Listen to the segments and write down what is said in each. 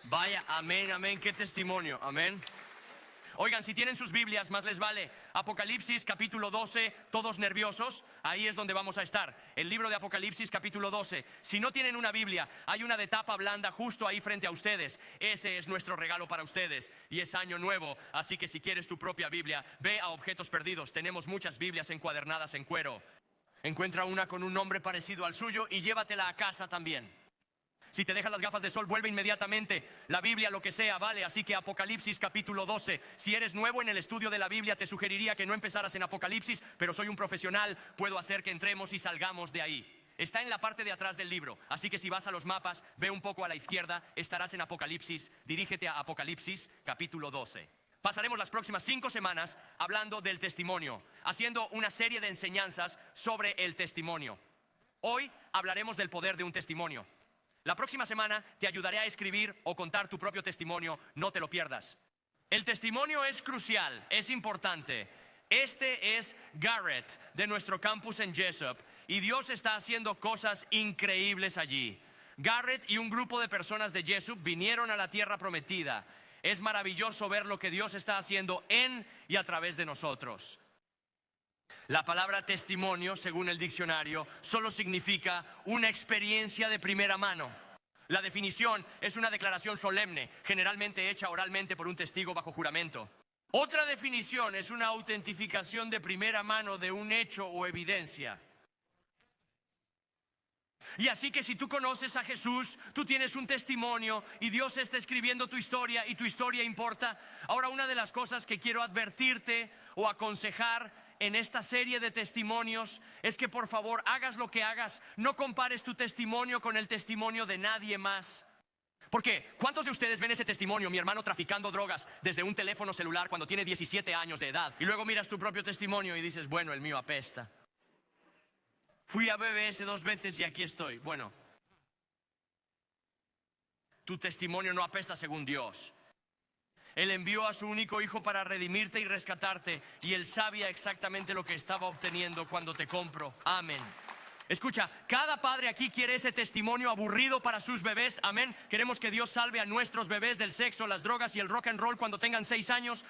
Vaya, amén, amén, qué testimonio, amén. Oigan, si tienen sus Biblias, más les vale Apocalipsis capítulo 12, todos nerviosos, ahí es donde vamos a estar. El libro de Apocalipsis capítulo 12. Si no tienen una Biblia, hay una de tapa blanda justo ahí frente a ustedes. Ese es nuestro regalo para ustedes y es año nuevo, así que si quieres tu propia Biblia, ve a Objetos Perdidos. Tenemos muchas Biblias encuadernadas en cuero. Encuentra una con un nombre parecido al suyo y llévatela a casa también. Si te dejas las gafas de sol, vuelve inmediatamente. La Biblia, lo que sea, vale. Así que Apocalipsis capítulo 12. Si eres nuevo en el estudio de la Biblia, te sugeriría que no empezaras en Apocalipsis, pero soy un profesional, puedo hacer que entremos y salgamos de ahí. Está en la parte de atrás del libro, así que si vas a los mapas, ve un poco a la izquierda, estarás en Apocalipsis. Dirígete a Apocalipsis capítulo 12. Pasaremos las próximas 5 semanas hablando del testimonio, haciendo una serie de enseñanzas sobre el testimonio. Hoy hablaremos del poder de un testimonio. La próxima semana te ayudaré a escribir o contar tu propio testimonio, no te lo pierdas. El testimonio es crucial, es importante. Este es Garrett de nuestro campus en Jessup y Dios está haciendo cosas increíbles allí. Garrett y un grupo de personas de Jessup vinieron a la tierra prometida. Es maravilloso ver lo que Dios está haciendo en y a través de nosotros. La palabra testimonio, según el diccionario, solo significa una experiencia de primera mano. La definición es una declaración solemne, generalmente hecha oralmente por un testigo bajo juramento. Otra definición es una autentificación de primera mano de un hecho o evidencia. Y así que si tú conoces a Jesús, tú tienes un testimonio y Dios está escribiendo tu historia y tu historia importa. Ahora, una de las cosas que quiero advertirte o aconsejar en esta serie de testimonios es que por favor hagas lo que hagas, no compares tu testimonio con el testimonio de nadie más. Porque ¿cuántos de ustedes ven ese testimonio, mi hermano traficando drogas desde un teléfono celular cuando tiene 17 años de edad? Y luego miras tu propio testimonio y dices, bueno, el mío apesta. Fui a BBS 2 veces y aquí estoy. Bueno, tu testimonio no apesta según Dios. Él envió a su único hijo para redimirte y rescatarte, y Él sabía exactamente lo que estaba obteniendo cuando te compró. Amén. Escucha, cada padre aquí quiere ese testimonio aburrido para sus bebés. Amén. Queremos que Dios salve a nuestros bebés del sexo, las drogas y el rock and roll cuando tengan 6 años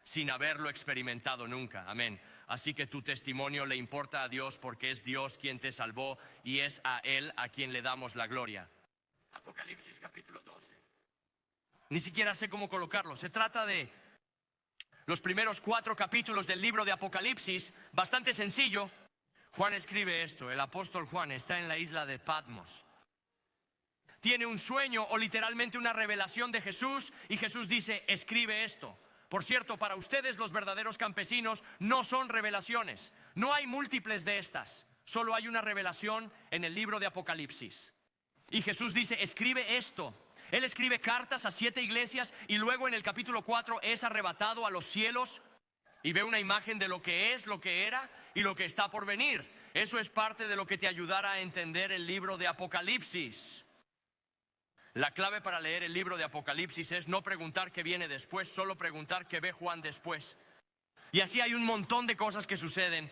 sin haberlo experimentado nunca. Amén. Así que tu testimonio le importa a Dios porque es Dios quien te salvó y es a Él a quien le damos la gloria. Apocalipsis capítulo 12. Ni siquiera sé cómo colocarlo. Se trata de los primeros 4 capítulos del libro de Apocalipsis, bastante sencillo. Juan escribe esto, el apóstol Juan está en la isla de Patmos. Tiene un sueño o literalmente una revelación de Jesús y Jesús dice, escribe esto. Por cierto, para ustedes los verdaderos campesinos no son revelaciones, no hay múltiples de estas, solo hay una revelación en el libro de Apocalipsis. Y Jesús dice, escribe esto. Él escribe cartas a 7 iglesias y luego en el capítulo 4 es arrebatado a los cielos y ve una imagen de lo que es, lo que era y lo que está por venir. Eso es parte de lo que te ayudará a entender el libro de Apocalipsis. La clave para leer el libro de Apocalipsis es no preguntar qué viene después, solo preguntar qué ve Juan después. Y así hay un montón de cosas que suceden.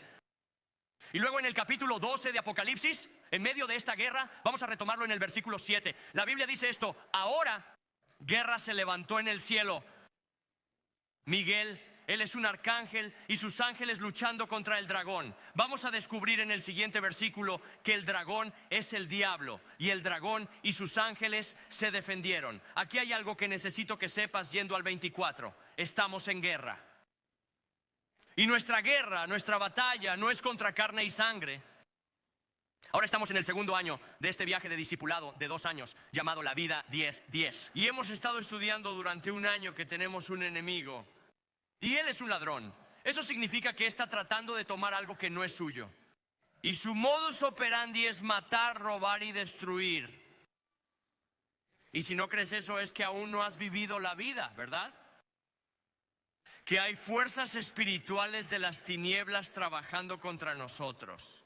Y luego en el capítulo 12 de Apocalipsis, en medio de esta guerra, vamos a retomarlo en el versículo 7. La Biblia dice esto, ahora guerra se levantó en el cielo. Miguel, él es un arcángel y sus ángeles luchando contra el dragón. Vamos a descubrir en el siguiente versículo que el dragón es el diablo y el dragón y sus ángeles se defendieron. Aquí hay algo que necesito que sepas yendo al 24. Estamos en guerra. Y nuestra guerra, nuestra batalla no es contra carne y sangre. Ahora estamos en el segundo año de este viaje de discipulado de 2 años llamado La Vida 10-10. Y hemos estado estudiando durante un año que tenemos un enemigo y él es un ladrón. Eso significa que está tratando de tomar algo que no es suyo. Y su modus operandi es matar, robar y destruir. Y si no crees eso es que aún no has vivido la vida, ¿verdad? Que hay fuerzas espirituales de las tinieblas trabajando contra nosotros.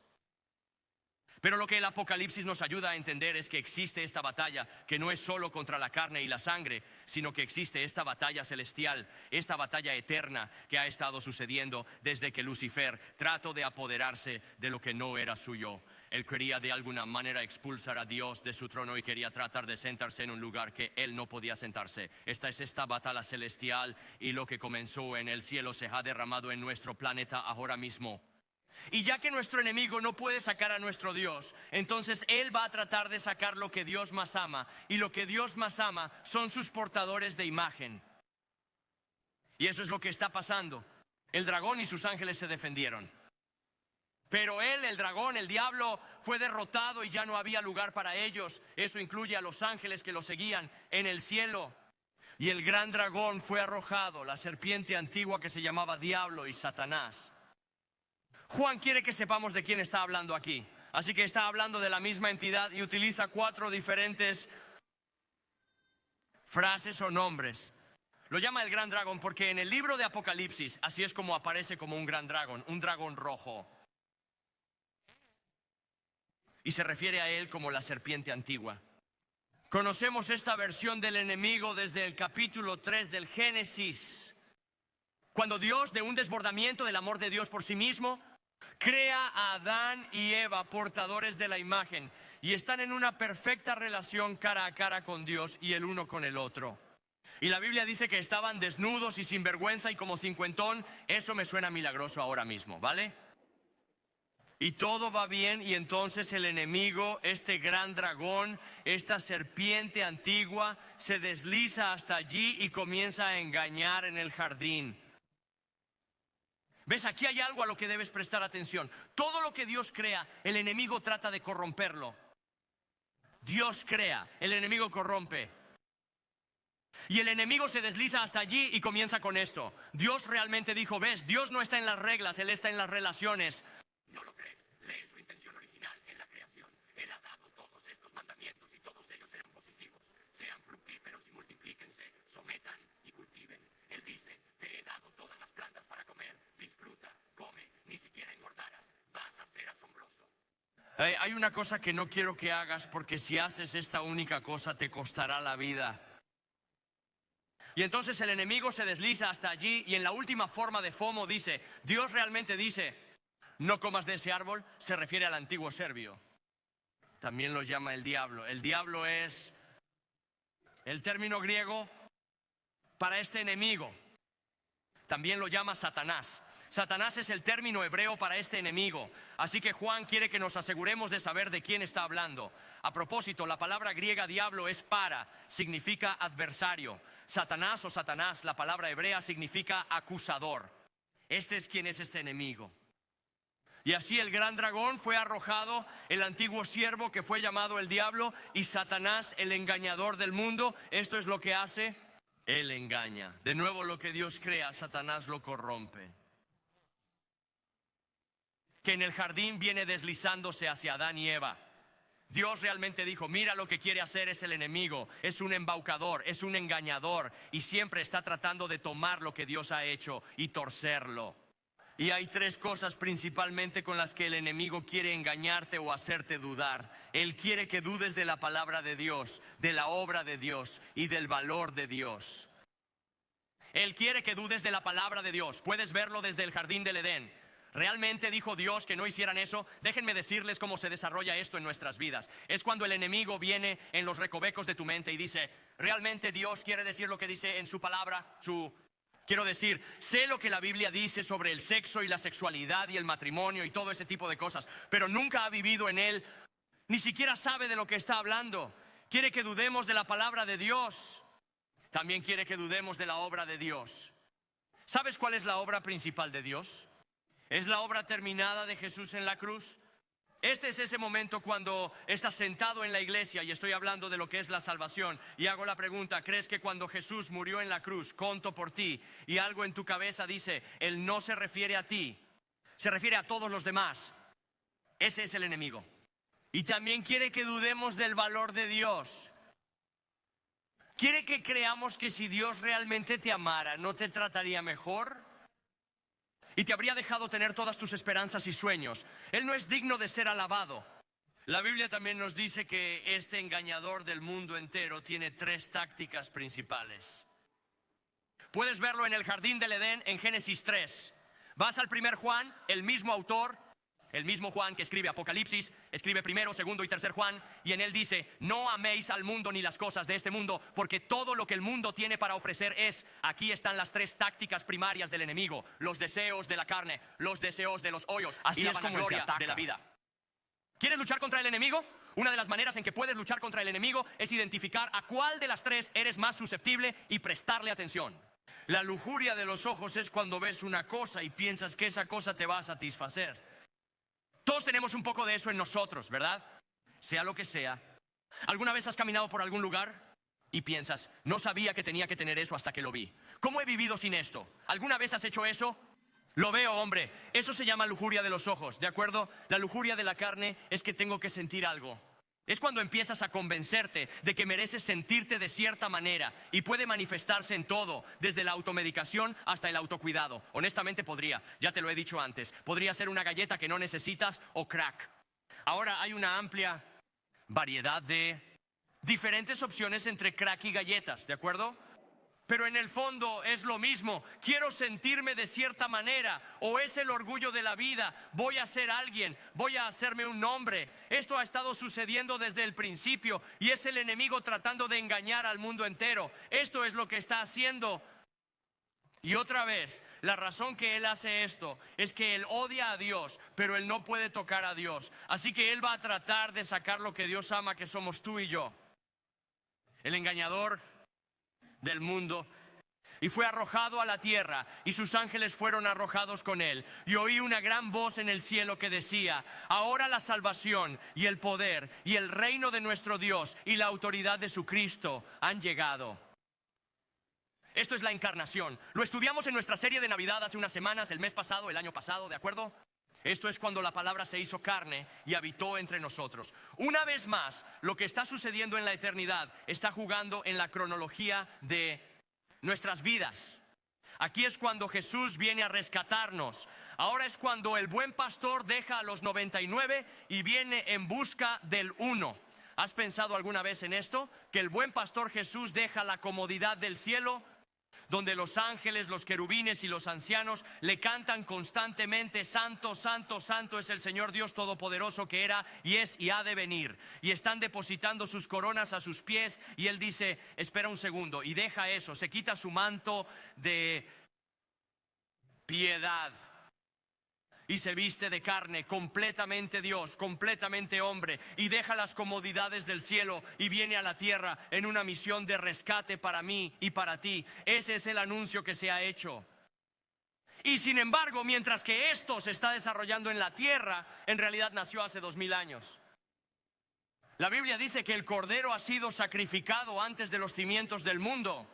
Pero lo que el Apocalipsis nos ayuda a entender es que existe esta batalla que no es solo contra la carne y la sangre, sino que existe esta batalla celestial, esta batalla eterna que ha estado sucediendo desde que Lucifer trató de apoderarse de lo que no era suyo. Él quería de alguna manera expulsar a Dios de su trono y quería tratar de sentarse en un lugar que él no podía sentarse. Esta es esta batalla celestial, y lo que comenzó en el cielo se ha derramado en nuestro planeta ahora mismo. Y ya que nuestro enemigo no puede sacar a nuestro Dios, entonces él va a tratar de sacar lo que Dios más ama. Y lo que Dios más ama son sus portadores de imagen. Y eso es lo que está pasando. El dragón y sus ángeles se defendieron. Pero él, el dragón, el diablo, fue derrotado y ya no había lugar para ellos. Eso incluye a los ángeles que lo seguían en el cielo. Y el gran dragón fue arrojado, la serpiente antigua que se llamaba Diablo y Satanás. Juan quiere que sepamos de quién está hablando aquí. Así que está hablando de la misma entidad y utiliza 4 diferentes frases o nombres. Lo llama el gran dragón porque en el libro de Apocalipsis así es como aparece como un dragón rojo. Y se refiere a él como la serpiente antigua. Conocemos esta versión del enemigo desde el capítulo 3 del Génesis, cuando Dios, de un desbordamiento del amor de Dios por sí mismo, crea a Adán y Eva, portadores de la imagen, y están en una perfecta relación cara a cara con Dios y el uno con el otro. Y la Biblia dice que estaban desnudos y sin vergüenza y como cincuentón. Eso me suena milagroso ahora mismo, ¿vale? Y todo va bien, y entonces el enemigo, este gran dragón, esta serpiente antigua, se desliza hasta allí y comienza a engañar en el jardín. ¿Ves? Aquí hay algo a lo que debes prestar atención. Todo lo que Dios crea, el enemigo trata de corromperlo. Dios crea, el enemigo corrompe. Y el enemigo se desliza hasta allí y comienza con esto. Dios realmente dijo, ¿ves? Dios no está en las reglas, Él está en las relaciones. ¿No lo crees? Lee su intención original en la creación. Él ha dado todos estos mandamientos y todos ellos serán positivos. Sean fructíferos y multiplíquense, sometan y cultiven. Él dice, te he dado todas las plantas para comer. Disfruta, come, ni siquiera engordarás. Vas a ser asombroso. Hay una cosa que no quiero que hagas, porque si haces esta única cosa te costará la vida. Y entonces el enemigo se desliza hasta allí y en la última forma de FOMO dice, Dios realmente dice, no comas de ese árbol. Se refiere al antiguo serbio. También lo llama el diablo. El diablo es el término griego para este enemigo. También lo llama Satanás. Satanás es el término hebreo para este enemigo. Así que Juan quiere que nos aseguremos de saber de quién está hablando. A propósito, la palabra griega diablo es para, significa adversario. Satanás o Satanás, la palabra hebrea, significa acusador. Este es quien es este enemigo. Y así el gran dragón fue arrojado, el antiguo siervo que fue llamado el diablo, y Satanás, el engañador del mundo. Esto es lo que hace, él engaña. De nuevo, lo que Dios crea, Satanás lo corrompe. Que en el jardín viene deslizándose hacia Adán y Eva. Dios realmente dijo, mira, lo que quiere hacer es el enemigo, es un embaucador, es un engañador, y siempre está tratando de tomar lo que Dios ha hecho y torcerlo. Y hay 3 cosas principalmente con las que el enemigo quiere engañarte o hacerte dudar. Él quiere que dudes de la palabra de Dios, de la obra de Dios y del valor de Dios. Él quiere que dudes de la palabra de Dios. Puedes verlo desde el jardín del Edén. ¿Realmente dijo Dios que no hicieran eso? Déjenme decirles cómo se desarrolla esto en nuestras vidas. Es cuando el enemigo viene en los recovecos de tu mente y dice, ¿realmente Dios quiere decir lo que dice en su palabra? Quiero decir, sé lo que la Biblia dice sobre el sexo y la sexualidad y el matrimonio y todo ese tipo de cosas, pero nunca ha vivido en él, ni siquiera sabe de lo que está hablando. Quiere que dudemos de la palabra de Dios. También quiere que dudemos de la obra de Dios. ¿Sabes cuál es la obra principal de Dios? Es la obra terminada de Jesús en la cruz. Este es ese momento cuando estás sentado en la iglesia y estoy hablando de lo que es la salvación y hago la pregunta, ¿crees que cuando Jesús murió en la cruz contó por ti y algo en tu cabeza dice, Él no se refiere a ti, se refiere a todos los demás? Ese es el enemigo. Y también quiere que dudemos del valor de Dios. Quiere que creamos que si Dios realmente te amara, ¿no te trataría mejor? Y te habría dejado tener todas tus esperanzas y sueños. Él no es digno de ser alabado. La Biblia también nos dice que este engañador del mundo entero tiene 3 tácticas principales. Puedes verlo en el jardín del Edén en Génesis 3. Vas al 1 Juan, el mismo autor, El mismo Juan que escribe Apocalipsis, escribe primero, segundo y tercer Juan, y en él dice: no améis al mundo ni las cosas de este mundo, porque todo lo que el mundo tiene para ofrecer es. Aquí están las tres tácticas primarias del enemigo: los deseos de la carne, los deseos de los ojos y la vanagloria de la vida. ¿Quieres luchar contra el enemigo? Una de las maneras en que puedes luchar contra el enemigo es identificar a cuál de las tres eres más susceptible y prestarle atención. La lujuria de los ojos es cuando ves una cosa y piensas que esa cosa te va a satisfacer. Todos tenemos un poco de eso en nosotros, ¿verdad? Sea lo que sea. ¿Alguna vez has caminado por algún lugar y piensas: no sabía que tenía que tener eso hasta que lo vi? ¿Cómo he vivido sin esto? ¿Alguna vez has hecho eso? Lo veo, hombre. Eso se llama lujuria de los ojos, ¿de acuerdo? La lujuria de la carne es que tengo que sentir algo. Es cuando empiezas a convencerte de que mereces sentirte de cierta manera, y puede manifestarse en todo, desde la automedicación hasta el autocuidado. Honestamente podría, ya te lo he dicho antes, podría ser una galleta que no necesitas o crack. Ahora hay una amplia variedad de diferentes opciones entre crack y galletas, ¿de acuerdo? Pero en el fondo es lo mismo. Quiero sentirme de cierta manera, o es el orgullo de la vida. Voy a ser alguien, voy a hacerme un nombre. Esto ha estado sucediendo desde el principio y es el enemigo tratando de engañar al mundo entero. Esto es lo que está haciendo. Y otra vez, la razón que él hace esto es que él odia a Dios, pero él no puede tocar a Dios. Así que él va a tratar de sacar lo que Dios ama, que somos tú y yo. El engañador del mundo, y fue arrojado a la tierra, y sus ángeles fueron arrojados con él. Y oí una gran voz en el cielo que decía: ahora la salvación y el poder y el reino de nuestro Dios y la autoridad de su Cristo han llegado. Esto es la encarnación. Lo estudiamos en nuestra serie de Navidad hace unas semanas, el mes pasado, el año pasado, ¿de acuerdo? Esto es cuando la palabra se hizo carne y habitó entre nosotros. Una vez más, lo que está sucediendo en la eternidad está jugando en la cronología de nuestras vidas. Aquí es cuando Jesús viene a rescatarnos. Ahora es cuando el buen pastor deja a los 99 y viene en busca del uno. ¿Has pensado alguna vez en esto? Que el buen pastor Jesús deja la comodidad del cielo, donde los ángeles, los querubines y los ancianos le cantan constantemente: santo, santo, santo es el Señor Dios Todopoderoso, que era y es y ha de venir. Y están depositando sus coronas a sus pies, y él dice: espera un segundo, y deja eso, se quita su manto de piedad y se viste de carne, completamente Dios, completamente hombre, y deja las comodidades del cielo y viene a la tierra en una misión de rescate para mí y para ti. Ese es el anuncio que se ha hecho. Y sin embargo, mientras que esto se está desarrollando en la tierra, en realidad nació hace 2000 años. La Biblia dice que el Cordero ha sido sacrificado antes de los cimientos del mundo.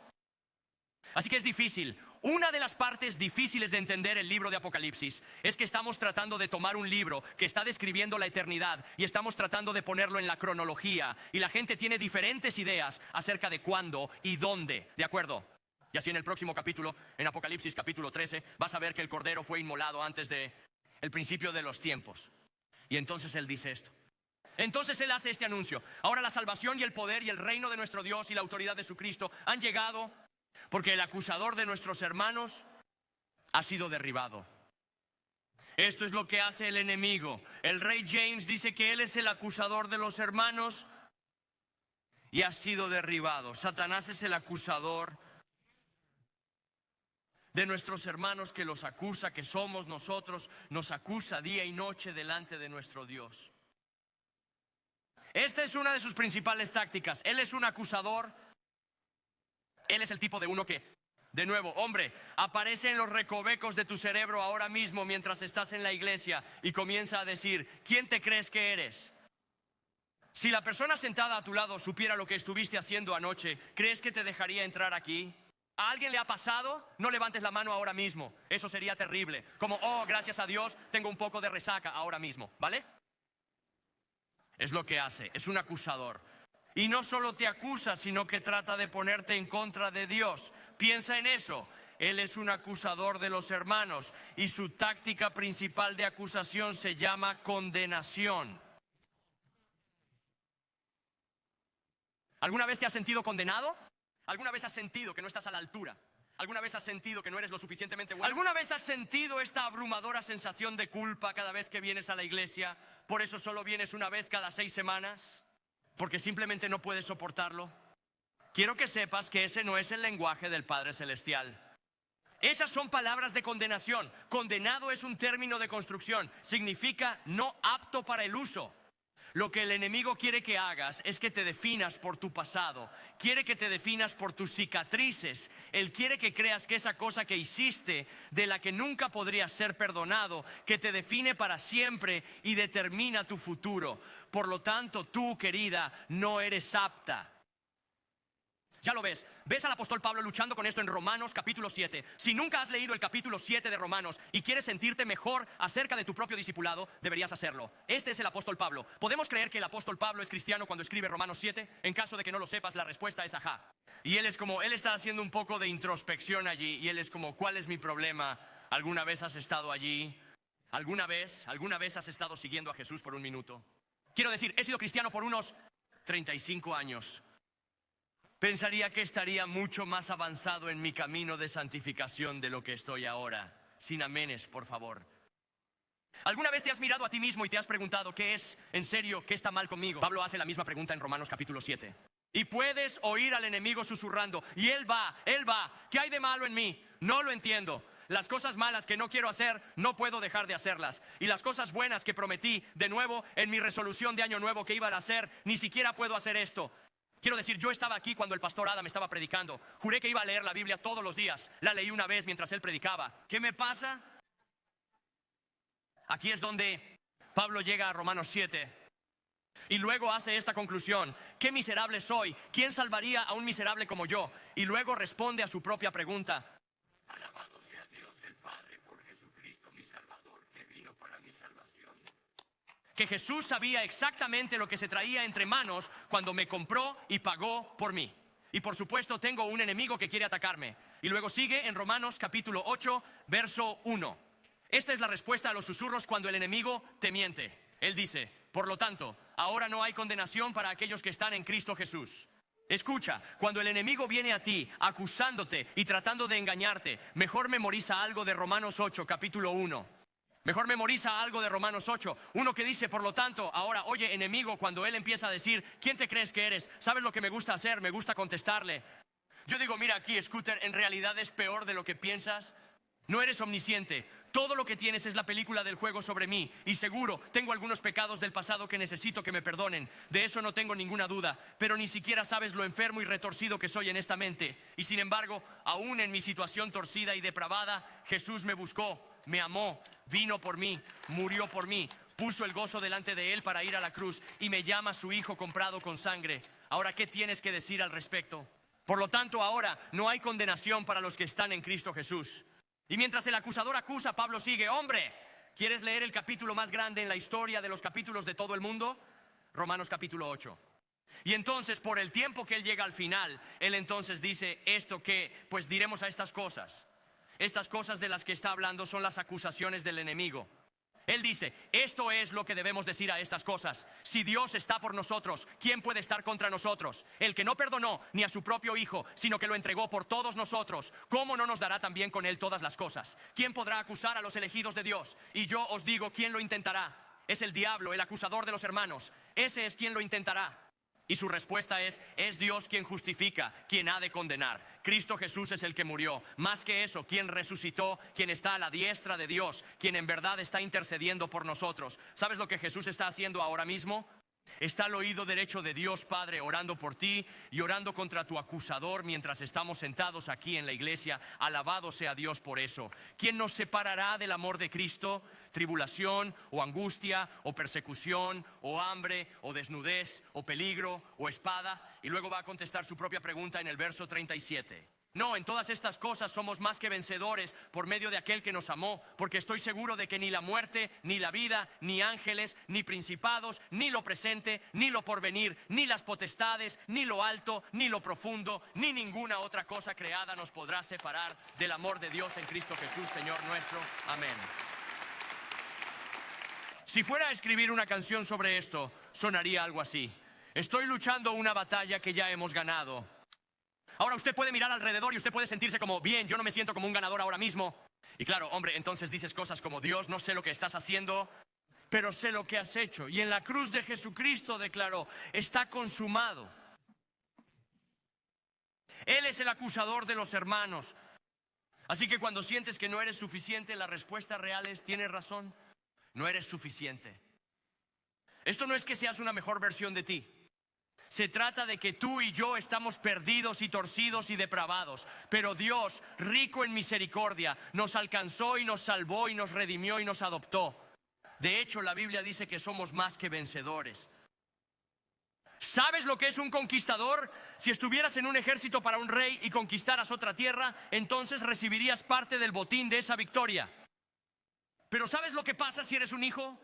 Así que es difícil. Una de las partes difíciles de entender el libro de Apocalipsis es que estamos tratando de tomar un libro que está describiendo la eternidad y estamos tratando de ponerlo en la cronología, y la gente tiene diferentes ideas acerca de cuándo y dónde, ¿de acuerdo? Y así en el próximo capítulo, en Apocalipsis capítulo 13, vas a ver que el Cordero fue inmolado antes de el principio de los tiempos. Y entonces él dice esto. Entonces él hace este anuncio: ahora la salvación y el poder y el reino de nuestro Dios y la autoridad de su Cristo han llegado, porque el acusador de nuestros hermanos ha sido derribado. Esto es lo que hace el enemigo. El rey James dice que él es el acusador de los hermanos y ha sido derribado. Satanás es el acusador de nuestros hermanos, que los acusa, que somos nosotros, nos acusa día y noche delante de nuestro Dios. Esta es una de sus principales tácticas. Él es un acusador. Él es el tipo de uno que, de nuevo, hombre, aparece en los recovecos de tu cerebro ahora mismo mientras estás en la iglesia y comienza a decir: ¿quién te crees que eres? Si la persona sentada a tu lado supiera lo que estuviste haciendo anoche, ¿crees que te dejaría entrar aquí? ¿A alguien le ha pasado? No levantes la mano ahora mismo. Eso sería terrible. Como: oh, gracias a Dios, tengo un poco de resaca ahora mismo, ¿vale? Es lo que hace, es un acusador. Y no solo te acusa, sino que trata de ponerte en contra de Dios. Piensa en eso. Él es un acusador de los hermanos y su táctica principal de acusación se llama condenación. ¿Alguna vez te has sentido condenado? ¿Alguna vez has sentido que no estás a la altura? ¿Alguna vez has sentido que no eres lo suficientemente bueno? ¿Alguna vez has sentido esta abrumadora sensación de culpa cada vez que vienes a la iglesia? ¿Por eso solo vienes una vez cada 6 semanas? ¿Porque simplemente no puedes soportarlo? Quiero que sepas que ese no es el lenguaje del Padre Celestial. Esas son palabras de condenación. Condenado es un término de construcción. Significa no apto para el uso. Lo que el enemigo quiere que hagas es que te definas por tu pasado. Quiere que te definas por tus cicatrices. Él quiere que creas que esa cosa que hiciste, de la que nunca podrías ser perdonado, que te define para siempre y determina tu futuro. Por lo tanto, tú, querida, no eres apta. Ya lo ves. Ves al apóstol Pablo luchando con esto en Romanos capítulo 7. Si nunca has leído el capítulo 7 de Romanos y quieres sentirte mejor acerca de tu propio discipulado, deberías hacerlo. Este es el apóstol Pablo. ¿Podemos creer que el apóstol Pablo es cristiano cuando escribe Romanos 7? En caso de que no lo sepas, la respuesta es ajá. Y él está haciendo un poco de introspección allí. Y él es como, ¿cuál es mi problema? ¿Alguna vez has estado allí? ¿Alguna vez has estado siguiendo a Jesús por un minuto? Quiero decir, he sido cristiano por unos 35 años. Pensaría que estaría mucho más avanzado en mi camino de santificación de lo que estoy ahora. Sin amenes, por favor. ¿Alguna vez te has mirado a ti mismo y te has preguntado qué es, en serio, qué está mal conmigo? Pablo hace la misma pregunta en Romanos capítulo 7. Y puedes oír al enemigo susurrando, y él va, ¿qué hay de malo en mí? No lo entiendo. Las cosas malas que no quiero hacer, no puedo dejar de hacerlas. Y las cosas buenas que prometí, de nuevo, en mi resolución de año nuevo que iba a hacer, ni siquiera puedo hacer esto. Quiero decir, yo estaba aquí cuando el pastor Adam estaba predicando. Juré que iba a leer la Biblia todos los días. La leí una vez mientras él predicaba. ¿Qué me pasa? Aquí es donde Pablo llega a Romanos 7 y luego hace esta conclusión. ¿Qué miserable soy? ¿Quién salvaría a un miserable como yo? Y luego responde a su propia pregunta. Alabado sea Dios el Padre por Jesucristo mi Salvador, que vino para mi salvación. Que Jesús sabía exactamente lo que se traía entre manos cuando me compró y pagó por mí. Y por supuesto tengo un enemigo que quiere atacarme. Y luego sigue en Romanos capítulo 8, verso 1. Esta es la respuesta a los susurros cuando el enemigo te miente. Él dice, por lo tanto, ahora no hay condenación para aquellos que están en Cristo Jesús. Escucha, cuando el enemigo viene a ti acusándote y tratando de engañarte, mejor memoriza algo de Romanos 8, capítulo 1. Mejor memoriza algo de Romanos 8. Uno que dice, por lo tanto, ahora, oye, enemigo, cuando él empieza a decir, ¿quién te crees que eres? ¿Sabes lo que me gusta hacer? Me gusta contestarle. Yo digo, mira aquí, Scooter, en realidad es peor de lo que piensas. No eres omnisciente. Todo lo que tienes es la película del juego sobre mí. Y seguro, tengo algunos pecados del pasado que necesito que me perdonen. De eso no tengo ninguna duda. Pero ni siquiera sabes lo enfermo y retorcido que soy en esta mente. Y sin embargo, aún en mi situación torcida y depravada, Jesús me buscó. Me amó, vino por mí, murió por mí, puso el gozo delante de él para ir a la cruz y me llama su hijo comprado con sangre. Ahora, ¿qué tienes que decir al respecto? Por lo tanto, ahora no hay condenación para los que están en Cristo Jesús. Y mientras el acusador acusa, Pablo sigue, hombre, ¿quieres leer el capítulo más grande en la historia de los capítulos de todo el mundo? Romanos capítulo 8. Y entonces, por el tiempo que él llega al final, él entonces dice esto que, pues diremos a estas cosas. Estas cosas de las que está hablando son las acusaciones del enemigo. Él dice, esto es lo que debemos decir a estas cosas. Si Dios está por nosotros, ¿quién puede estar contra nosotros? El que no perdonó ni a su propio hijo, sino que lo entregó por todos nosotros, ¿cómo no nos dará también con él todas las cosas? ¿Quién podrá acusar a los elegidos de Dios? Y yo os digo, ¿quién lo intentará? Es el diablo, el acusador de los hermanos. Ese es quien lo intentará. Y su respuesta es Dios quien justifica, quien ha de condenar. Cristo Jesús es el que murió. Más que eso, quien resucitó, quien está a la diestra de Dios, quien en verdad está intercediendo por nosotros. ¿Sabes lo que Jesús está haciendo ahora mismo? Está al oído derecho de Dios Padre orando por ti y orando contra tu acusador mientras estamos sentados aquí en la iglesia. Alabado sea Dios por eso. ¿Quién nos separará del amor de Cristo? ¿Tribulación o angustia o persecución o hambre o desnudez o peligro o espada? Y luego va a contestar su propia pregunta en el verso 37. No, en todas estas cosas somos más que vencedores por medio de aquel que nos amó, porque estoy seguro de que ni la muerte, ni la vida, ni ángeles, ni principados, ni lo presente, ni lo porvenir, ni las potestades, ni lo alto, ni lo profundo, ni ninguna otra cosa creada nos podrá separar del amor de Dios en Cristo Jesús, Señor nuestro. Amén. Si fuera a escribir una canción sobre esto, sonaría algo así. Estoy luchando una batalla que ya hemos ganado. Ahora usted puede mirar alrededor y usted puede sentirse como, bien, yo no me siento como un ganador ahora mismo. Y claro, hombre, entonces dices cosas como, Dios, no sé lo que estás haciendo, pero sé lo que has hecho. Y en la cruz de Jesucristo declaró, está consumado. Él es el acusador de los hermanos. Así que cuando sientes que no eres suficiente, la respuesta real es, tienes razón, no eres suficiente. Esto no es que seas una mejor versión de ti. Se trata de que tú y yo estamos perdidos y torcidos y depravados. Pero Dios, rico en misericordia, nos alcanzó y nos salvó y nos redimió y nos adoptó. De hecho, la Biblia dice que somos más que vencedores. ¿Sabes lo que es un conquistador? Si estuvieras en un ejército para un rey y conquistaras otra tierra, entonces recibirías parte del botín de esa victoria. Pero ¿sabes lo que pasa si eres un hijo?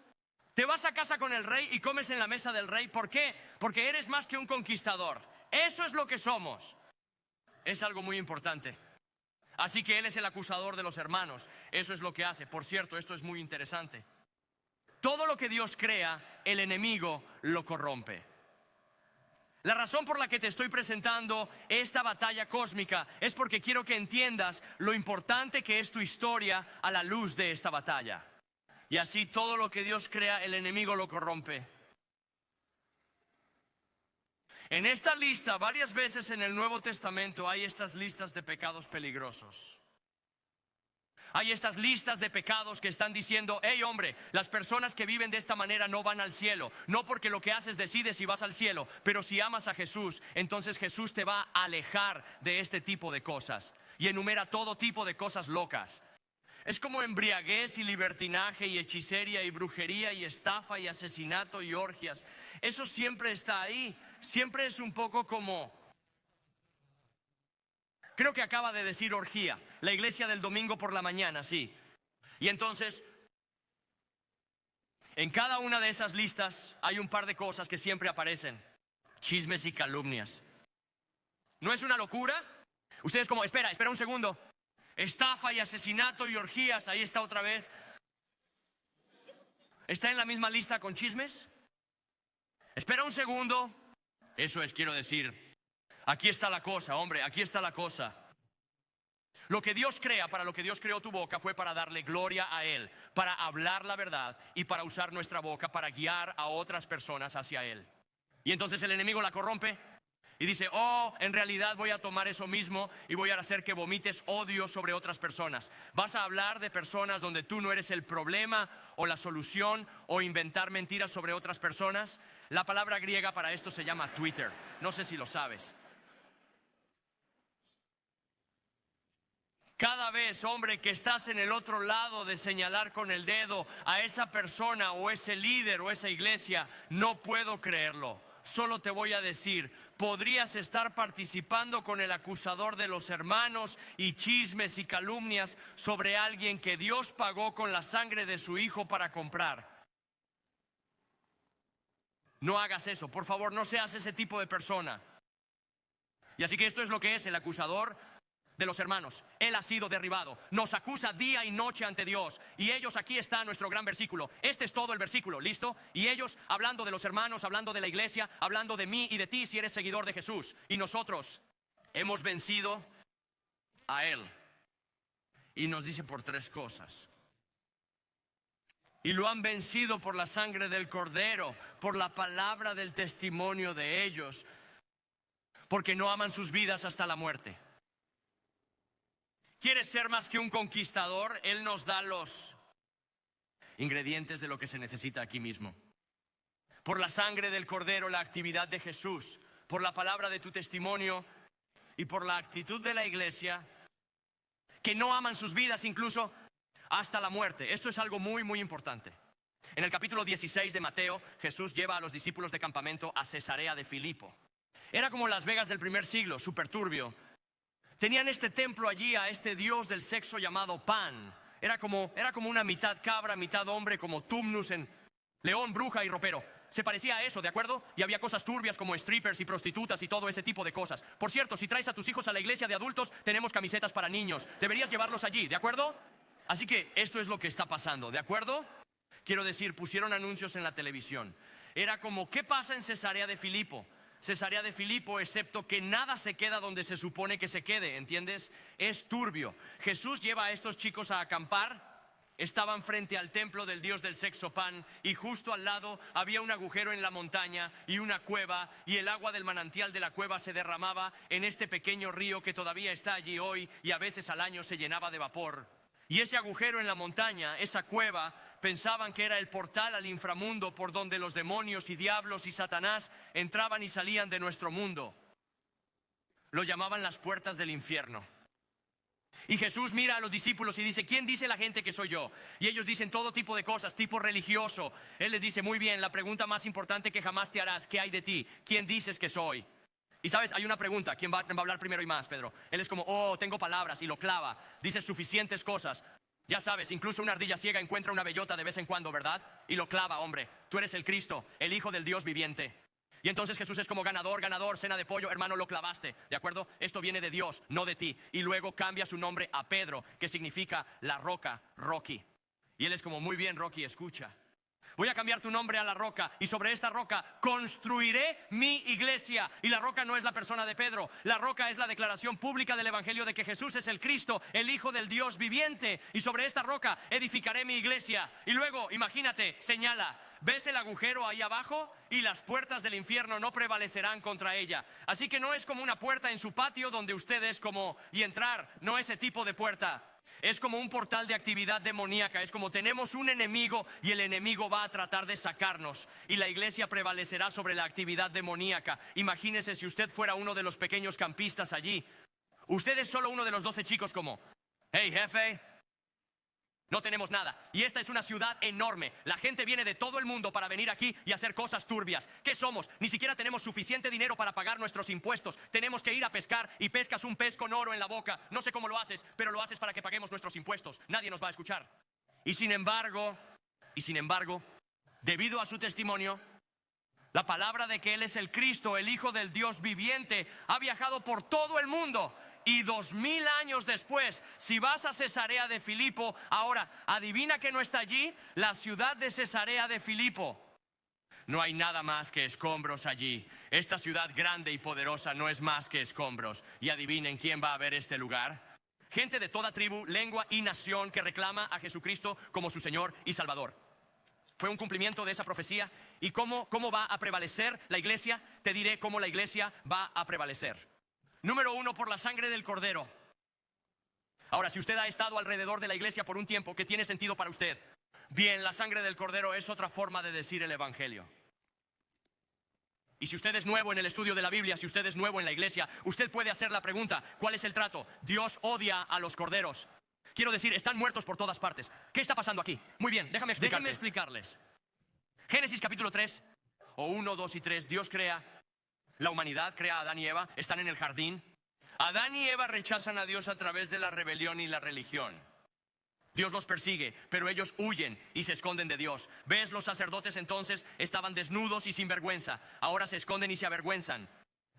Te vas a casa con el rey y comes en la mesa del rey. ¿Por qué? Porque eres más que un conquistador. Eso es lo que somos. Es algo muy importante. Así que Él es el acusador de los hermanos. Eso es lo que hace. Por cierto, esto es muy interesante. Todo lo que Dios crea, el enemigo lo corrompe. La razón por la que te estoy presentando esta batalla cósmica es porque quiero que entiendas lo importante que es tu historia a la luz de esta batalla. Y así todo lo que Dios crea, el enemigo lo corrompe. En esta lista, varias veces en el Nuevo Testamento hay estas listas de pecados peligrosos. Hay estas listas de pecados que están diciendo, hey hombre, las personas que viven de esta manera no van al cielo. No porque lo que haces decide si vas al cielo, pero si amas a Jesús, entonces Jesús te va a alejar de este tipo de cosas. Y enumera todo tipo de cosas locas. Es como embriaguez y libertinaje y hechicería y brujería y estafa y asesinato y orgias. Eso siempre está ahí. Siempre es un poco como... Creo que acaba de decir orgía. La iglesia del domingo por la mañana, sí. Y entonces, en cada una de esas listas hay un par de cosas que siempre aparecen. Chismes y calumnias. ¿No es una locura? Ustedes como, espera un segundo. Estafa y asesinato y orgías, ahí está otra vez. ¿Está en la misma lista con chismes? Espera un segundo. Eso es, quiero decir, aquí está la cosa, hombre, aquí está la cosa. Lo que Dios crea, para lo que Dios creó tu boca, fue para darle gloria a Él, para hablar la verdad y para usar nuestra boca para guiar a otras personas hacia Él. Y entonces el enemigo la corrompe. Y dice, oh, en realidad voy a tomar eso mismo y voy a hacer que vomites odio sobre otras personas. Vas a hablar de personas donde tú no eres el problema o la solución, o inventar mentiras sobre otras personas. La palabra griega para esto se llama Twitter. No sé si lo sabes. Cada vez, hombre, que estás en el otro lado de señalar con el dedo a esa persona o ese líder o esa iglesia, no puedo creerlo. Solo te voy a decir, podrías estar participando con el acusador de los hermanos y chismes y calumnias sobre alguien que Dios pagó con la sangre de su hijo para comprar. No hagas eso, por favor, no seas ese tipo de persona. Y así que esto es lo que es el acusador de los hermanos. Él ha sido derribado. Nos acusa día y noche ante Dios. Y ellos, aquí está nuestro gran versículo. Este es todo el versículo, ¿listo? Y ellos hablando de los hermanos, hablando de la iglesia, hablando de mí y de ti si eres seguidor de Jesús. Y nosotros hemos vencido a Él. Y nos dice por tres cosas. Y lo han vencido por la sangre del Cordero, por la palabra del testimonio de ellos, porque no aman sus vidas hasta la muerte. ¿Quieres ser más que un conquistador? Él nos da los ingredientes de lo que se necesita aquí mismo. Por la sangre del Cordero, la actividad de Jesús, por la palabra de tu testimonio y por la actitud de la iglesia, que no aman sus vidas incluso hasta la muerte. Esto es algo muy, muy importante. En el capítulo 16 de Mateo, Jesús lleva a los discípulos de campamento a Cesarea de Filipo. Era como Las Vegas del primer siglo, súper turbio. Tenían este templo allí a este dios del sexo llamado Pan. Era como una mitad cabra, mitad hombre, como Tumnus en león, bruja y ropero. Se parecía a eso, ¿de acuerdo? Y había cosas turbias como strippers y prostitutas y todo ese tipo de cosas. Por cierto, si traes a tus hijos a la iglesia de adultos, tenemos camisetas para niños. Deberías llevarlos allí, ¿de acuerdo? Así que esto es lo que está pasando, ¿de acuerdo? Quiero decir, pusieron anuncios en la televisión. Era como, ¿qué pasa en Cesarea de Filipo? Cesarea de Filipo, excepto que nada se queda donde se supone que se quede, ¿entiendes? Es turbio. Jesús lleva a estos chicos a acampar. Estaban frente al templo del dios del sexo Pan, y justo al lado había un agujero en la montaña y una cueva, y el agua del manantial de la cueva se derramaba en este pequeño río que todavía está allí hoy, y a veces al año se llenaba de vapor. Y ese agujero en la montaña, esa cueva, pensaban que era el portal al inframundo por donde los demonios y diablos y Satanás entraban y salían de nuestro mundo. Lo llamaban las puertas del infierno. Y Jesús mira a los discípulos y dice: ¿quién dice la gente que soy yo? Y ellos dicen todo tipo de cosas, tipo religioso. Él les dice: muy bien, la pregunta más importante que jamás te harás, ¿qué hay de ti? ¿Quién dices que soy? Y sabes, hay una pregunta: ¿quién va a hablar primero y más, Pedro? Él es como: oh, tengo palabras, y lo clava. Dice suficientes cosas. Ya sabes, incluso una ardilla ciega encuentra una bellota de vez en cuando, ¿verdad? Y lo clava, hombre. Tú eres el Cristo, el Hijo del Dios viviente. Y entonces Jesús es como: ganador, ganador, cena de pollo, hermano, lo clavaste, ¿de acuerdo? Esto viene de Dios, no de ti. Y luego cambia su nombre a Pedro, que significa la roca, Rocky. Y él es como: muy bien, Rocky, escucha. Voy a cambiar tu nombre a la roca, y sobre esta roca construiré mi iglesia. Y la roca no es la persona de Pedro. La roca es la declaración pública del evangelio de que Jesús es el Cristo, el Hijo del Dios viviente. Y sobre esta roca edificaré mi iglesia. Y luego, imagínate, señala: ¿ves el agujero ahí abajo? Y las puertas del infierno no prevalecerán contra ella. Así que no es como una puerta en su patio donde usted es como y entrar, no ese tipo de puerta. Es como un portal de actividad demoníaca. Es como: tenemos un enemigo y el enemigo va a tratar de sacarnos, y la iglesia prevalecerá sobre la actividad demoníaca. Imagínese si usted fuera uno de los pequeños campistas allí. Usted es solo uno de los 12 chicos como: hey, jefe, no tenemos nada. Y esta es una ciudad enorme. La gente viene de todo el mundo para venir aquí y hacer cosas turbias. ¿Qué somos? Ni siquiera tenemos suficiente dinero para pagar nuestros impuestos. Tenemos que ir a pescar y pescas un pez con oro en la boca. No sé cómo lo haces, pero lo haces para que paguemos nuestros impuestos. Nadie nos va a escuchar. Y sin embargo, debido a su testimonio, la palabra de que Él es el Cristo, el Hijo del Dios viviente, ha viajado por todo el mundo. Y 2000 años después, si vas a Cesarea de Filipo, ahora adivina que no está allí, la ciudad de Cesarea de Filipo. No hay nada más que escombros allí. Esta ciudad grande y poderosa no es más que escombros. Y adivinen quién va a ver este lugar. Gente de toda tribu, lengua y nación que reclama a Jesucristo como su Señor y Salvador. Fue un cumplimiento de esa profecía. ¿Y cómo va a prevalecer la iglesia? Te diré cómo la iglesia va a prevalecer. Número 1, por la sangre del Cordero. Ahora, si usted ha estado alrededor de la iglesia por un tiempo, ¿qué tiene sentido para usted? Bien, la sangre del Cordero es otra forma de decir el evangelio. Y si usted es nuevo en el estudio de la Biblia, si usted es nuevo en la iglesia, usted puede hacer la pregunta: ¿cuál es el trato? Dios odia a los corderos. Quiero decir, están muertos por todas partes. ¿Qué está pasando aquí? Muy bien, déjame explicarles. Génesis capítulo 3, o 1, 2 y 3, Dios crea la humanidad, crea a Adán y Eva, están en el jardín. Adán y Eva rechazan a Dios a través de la rebelión y la religión. Dios los persigue, pero ellos huyen y se esconden de Dios. ¿Ves? Los sacerdotes entonces estaban desnudos y sin vergüenza. Ahora se esconden y se avergüenzan.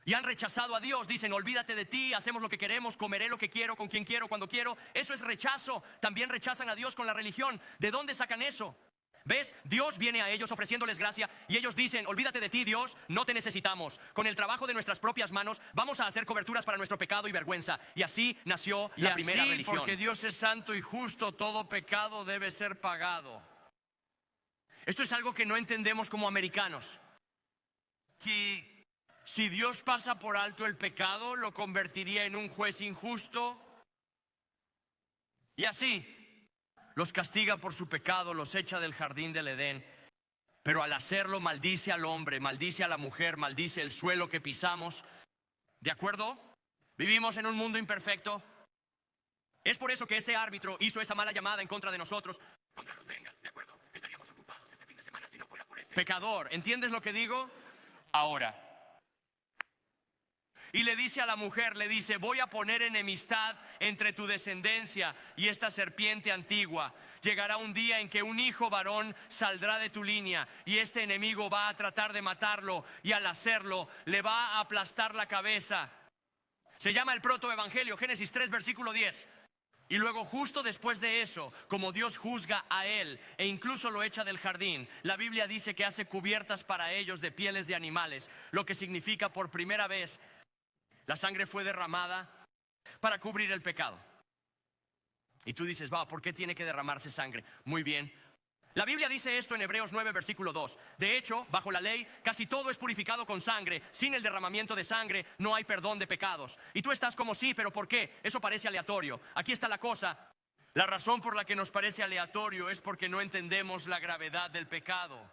Y han rechazado a Dios, dicen: olvídate de ti, hacemos lo que queremos, comeré lo que quiero, con quien quiero, cuando quiero. Eso es rechazo. También rechazan a Dios con la religión. ¿De dónde sacan eso? ¿Ves? Dios viene a ellos ofreciéndoles gracia y ellos dicen: olvídate de ti, Dios, no te necesitamos. Con el trabajo de nuestras propias manos vamos a hacer coberturas para nuestro pecado y vergüenza. Y así nació la primera religión. Porque Dios es santo y justo, todo pecado debe ser pagado. Esto es algo que no entendemos como americanos. Que si Dios pasa por alto el pecado, lo convertiría en un juez injusto. Y así los castiga por su pecado, los echa del jardín del Edén. Pero al hacerlo maldice al hombre, maldice a la mujer, maldice el suelo que pisamos. ¿De acuerdo? Vivimos en un mundo imperfecto. Es por eso que ese árbitro hizo esa mala llamada en contra de nosotros. Contra los Bengals, ¿de acuerdo? Estaríamos ocupados este fin de semana si no fuera por eso. Pecador, ¿entiendes lo que digo? Ahora. Y le dice a la mujer, le dice: voy a poner enemistad entre tu descendencia y esta serpiente antigua. Llegará un día en que un hijo varón saldrá de tu línea y este enemigo va a tratar de matarlo, y al hacerlo le va a aplastar la cabeza. Se llama el protoevangelio, Génesis 3, versículo 10. Y luego justo después de eso, como Dios juzga a él e incluso lo echa del jardín, la Biblia dice que hace cubiertas para ellos de pieles de animales, lo que significa por primera vez la sangre fue derramada para cubrir el pecado. Y tú dices, ¿por qué tiene que derramarse sangre? Muy bien. La Biblia dice esto en Hebreos 9, versículo 2. De hecho, bajo la ley, casi todo es purificado con sangre. Sin el derramamiento de sangre no hay perdón de pecados. Y tú estás como sí, pero ¿por qué? Eso parece aleatorio. Aquí está la cosa. La razón por la que nos parece aleatorio es porque no entendemos la gravedad del pecado.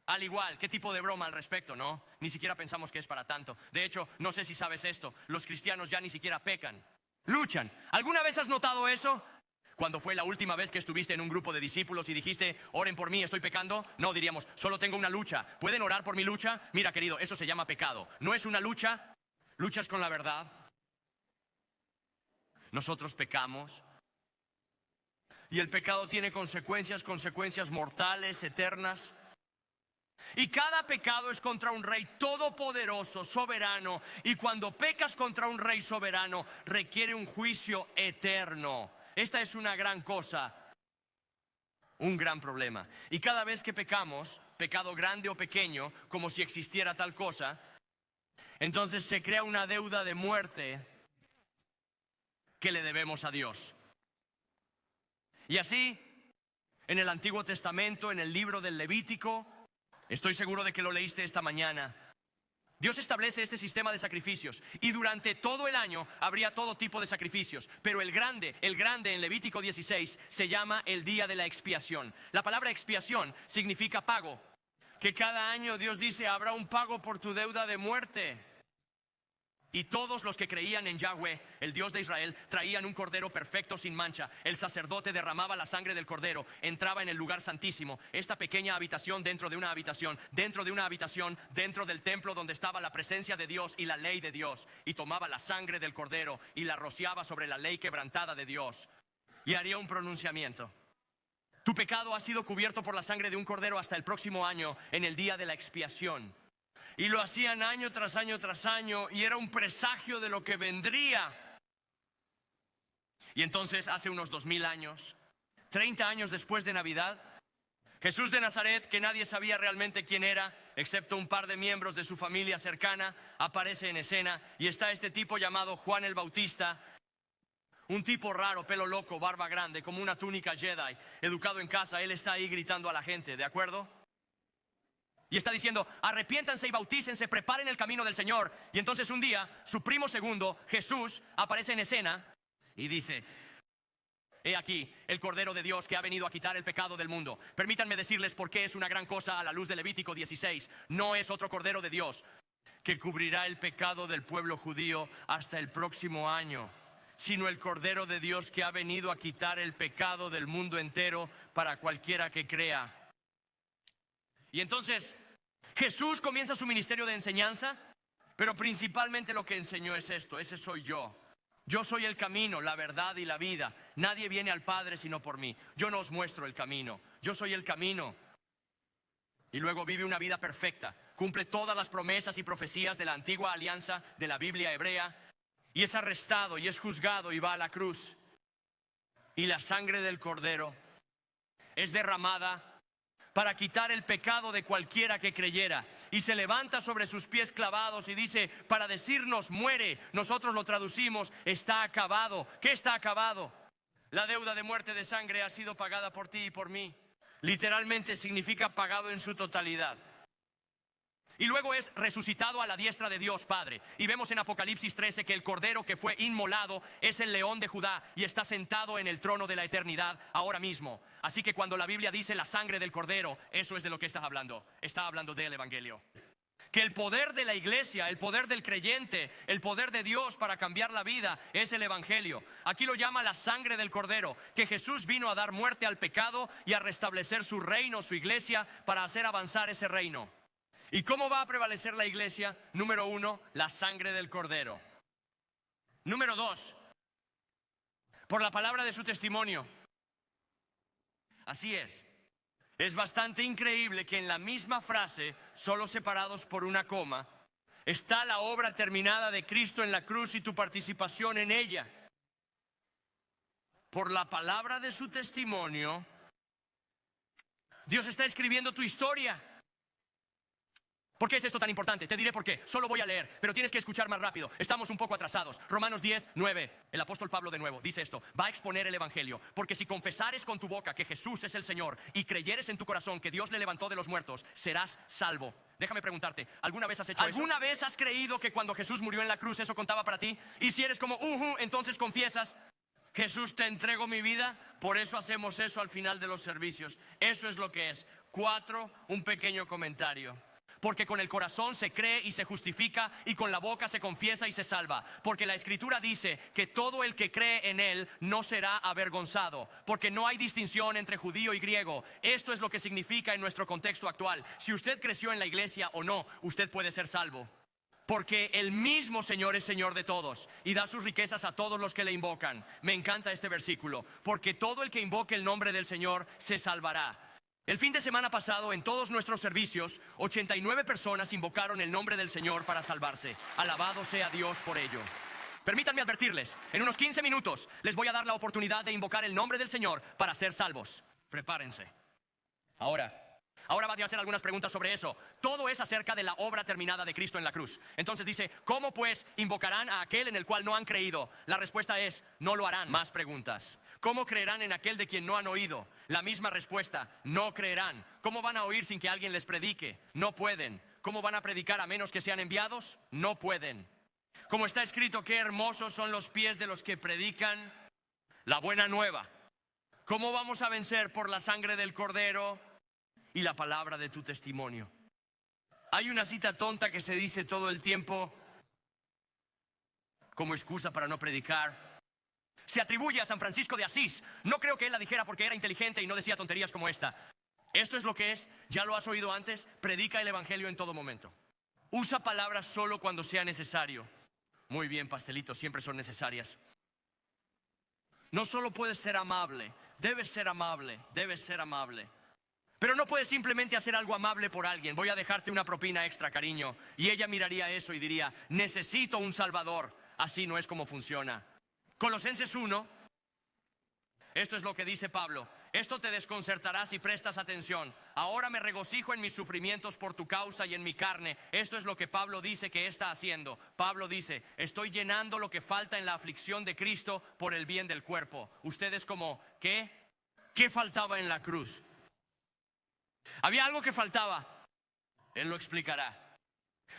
Al igual, ¿qué tipo de broma al respecto, no? Ni siquiera pensamos que es para tanto. De hecho, no sé si sabes esto, los cristianos ya ni siquiera pecan, luchan. ¿Alguna vez has notado eso? ¿Cuándo fue la última vez que estuviste en un grupo de discípulos y dijiste, oren por mí, estoy pecando? No, diríamos, solo tengo una lucha. ¿Pueden orar por mi lucha? Mira, querido, eso se llama pecado. ¿No es una lucha? ¿Luchas con la verdad? Nosotros pecamos. Y el pecado tiene consecuencias mortales, eternas. Y cada pecado es contra un rey todopoderoso, soberano. Y cuando pecas contra un rey soberano, requiere un juicio eterno. Esta es una gran cosa, un gran problema. Y cada vez que pecamos, pecado grande o pequeño, como si existiera tal cosa, entonces se crea una deuda de muerte que le debemos a Dios. Y así, en el Antiguo Testamento, en el libro del Levítico, estoy seguro de que lo leíste esta mañana, Dios establece este sistema de sacrificios y durante todo el año habría todo tipo de sacrificios. Pero el grande en Levítico 16 se llama el día de la expiación. La palabra expiación significa pago. Que cada año Dios dice, habrá un pago por tu deuda de muerte. Y todos los que creían en Yahweh, el Dios de Israel, traían un cordero perfecto sin mancha. El sacerdote derramaba la sangre del cordero, entraba en el lugar santísimo, esta pequeña habitación dentro de una habitación, dentro del templo donde estaba la presencia de Dios y la ley de Dios. Y tomaba la sangre del cordero y la rociaba sobre la ley quebrantada de Dios. Y haría un pronunciamiento. Tu pecado ha sido cubierto por la sangre de un cordero hasta el próximo año, en el día de la expiación. Y lo hacían año tras año tras año, y era un presagio de lo que vendría. Y entonces hace unos 2000 años, 30 años después de Navidad, Jesús de Nazaret, que nadie sabía realmente quién era, excepto un par de miembros de su familia cercana, aparece en escena. Y está este tipo llamado Juan el Bautista, un tipo raro, pelo loco, barba grande, como una túnica Jedi, educado en casa. Él está ahí gritando a la gente, ¿de acuerdo? Y está diciendo, arrepiéntanse y bautícense, preparen el camino del Señor. Y entonces un día, su primo segundo, Jesús, aparece en escena y dice, he aquí el Cordero de Dios que ha venido a quitar el pecado del mundo. Permítanme decirles por qué es una gran cosa a la luz de Levítico 16. No es otro Cordero de Dios que cubrirá el pecado del pueblo judío hasta el próximo año, sino el Cordero de Dios que ha venido a quitar el pecado del mundo entero para cualquiera que crea. Y entonces Jesús comienza su ministerio de enseñanza, pero principalmente lo que enseñó es esto: ese soy yo. Yo soy el camino, la verdad y la vida. Nadie viene al Padre sino por mí. Yo no os muestro el camino, yo soy el camino. Y luego vive una vida perfecta, cumple todas las promesas y profecías de la antigua alianza de la Biblia hebrea, y es arrestado y es juzgado y va a la cruz. Y la sangre del Cordero es derramada para quitar el pecado de cualquiera que creyera. Y se levanta sobre sus pies clavados y dice, para decirnos muere. Nosotros lo traducimos, está acabado. ¿Qué está acabado? La deuda de muerte de sangre ha sido pagada por ti y por mí. Literalmente significa pagado en su totalidad. Y luego es resucitado a la diestra de Dios Padre. Y vemos en Apocalipsis 13 que el Cordero que fue inmolado es el León de Judá y está sentado en el trono de la eternidad ahora mismo. Así que cuando la Biblia dice la sangre del Cordero, eso es de lo que está hablando. Está hablando del Evangelio. Que el poder de la iglesia, el poder del creyente, el poder de Dios para cambiar la vida es el Evangelio. Aquí lo llama la sangre del Cordero, que Jesús vino a dar muerte al pecado y a restablecer su reino, su iglesia, para hacer avanzar ese reino. ¿Y cómo va a prevalecer la iglesia? Número 1, la sangre del Cordero. Número 2, por la palabra de su testimonio. Así es. Es bastante increíble que en la misma frase, solo separados por una coma, está la obra terminada de Cristo en la cruz y tu participación en ella. por la palabra de su testimonio, Dios está escribiendo tu historia. ¿Por qué es esto tan importante? Te diré por qué. Solo voy a leer, pero tienes que escuchar más rápido. Estamos un poco atrasados. Romanos 10, 9. El apóstol Pablo de nuevo dice esto. Va a exponer el evangelio. Porque si confesares con tu boca que Jesús es el Señor y creyeres en tu corazón que Dios le levantó de los muertos, serás salvo. Déjame preguntarte, ¿alguna vez has hecho eso? ¿Alguna vez has creído que cuando Jesús murió en la cruz eso contaba para ti? Y si eres como, entonces confiesas, Jesús, te entrego mi vida. Por eso hacemos eso al final de los servicios. Eso es lo que es. 4, un pequeño comentario. Porque con el corazón se cree y se justifica, y con la boca se confiesa y se salva. Porque la Escritura dice que todo el que cree en Él no será avergonzado. Porque no hay distinción entre judío y griego. Esto es lo que significa en nuestro contexto actual. Si usted creció en la iglesia o no, usted puede ser salvo. Porque el mismo Señor es Señor de todos y da sus riquezas a todos los que le invocan. Me encanta este versículo. Porque todo el que invoque el nombre del Señor se salvará. El fin de semana pasado, en todos nuestros servicios, 89 personas invocaron el nombre del Señor para salvarse. Alabado sea Dios por ello. Permítanme advertirles, en unos 15 minutos les voy a dar la oportunidad de invocar el nombre del Señor para ser salvos. Prepárense. Ahora va a hacer algunas preguntas sobre eso. Todo es acerca de la obra terminada de Cristo en la cruz. Entonces dice, ¿cómo pues invocarán a aquel en el cual no han creído? La respuesta es, no lo harán. Más preguntas. ¿Cómo creerán en aquel de quien no han oído? La misma respuesta, no creerán. ¿Cómo van a oír sin que alguien les predique? No pueden. ¿Cómo van a predicar a menos que sean enviados? No pueden. Como está escrito, qué hermosos son los pies de los que predican la buena nueva. ¿Cómo vamos a vencer? Por la sangre del Cordero y la palabra de tu testimonio. Hay una cita tonta que se dice todo el tiempo como excusa para no predicar. Se atribuye a San Francisco de Asís. No creo que él la dijera porque era inteligente y no decía tonterías como esta. Esto es lo que es, ya lo has oído antes, predica el evangelio en todo momento. Usa palabras solo cuando sea necesario. Muy bien, pastelitos, siempre son necesarias. No solo puedes ser amable, debes ser amable. Pero no puedes simplemente hacer algo amable por alguien. Voy a dejarte una propina extra, cariño. Y ella miraría eso y diría, necesito un salvador. Así no es como funciona. Colosenses 1, esto es lo que dice Pablo. Esto te desconcertará si prestas atención. Ahora me regocijo en mis sufrimientos por tu causa y en mi carne. Esto es lo que Pablo dice que está haciendo. Pablo dice, estoy llenando lo que falta en la aflicción de Cristo por el bien del cuerpo. Ustedes como, ¿qué? ¿Qué faltaba en la cruz? Había algo que faltaba. Él lo explicará.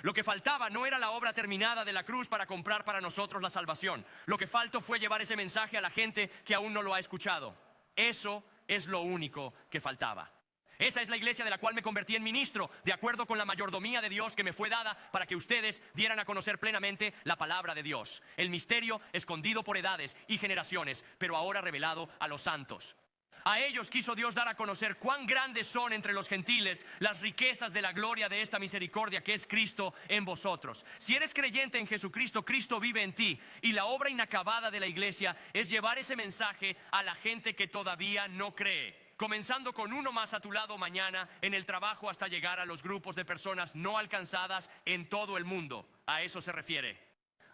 Lo que faltaba no era la obra terminada de la cruz para comprar para nosotros la salvación. Lo que faltó fue llevar ese mensaje a la gente que aún no lo ha escuchado. Eso es lo único que faltaba. Esa es la iglesia de la cual me convertí en ministro, de acuerdo con la mayordomía de Dios que me fue dada para que ustedes dieran a conocer plenamente la palabra de Dios. El misterio escondido por edades y generaciones, pero ahora revelado a los santos. A ellos quiso Dios dar a conocer cuán grandes son entre los gentiles las riquezas de la gloria de esta misericordia que es Cristo en vosotros. Si eres creyente en Jesucristo, Cristo vive en ti. Y la obra inacabada de la iglesia es llevar ese mensaje a la gente que todavía no cree. Comenzando con uno más a tu lado mañana, en el trabajo, hasta llegar a los grupos de personas no alcanzadas en todo el mundo. A eso se refiere.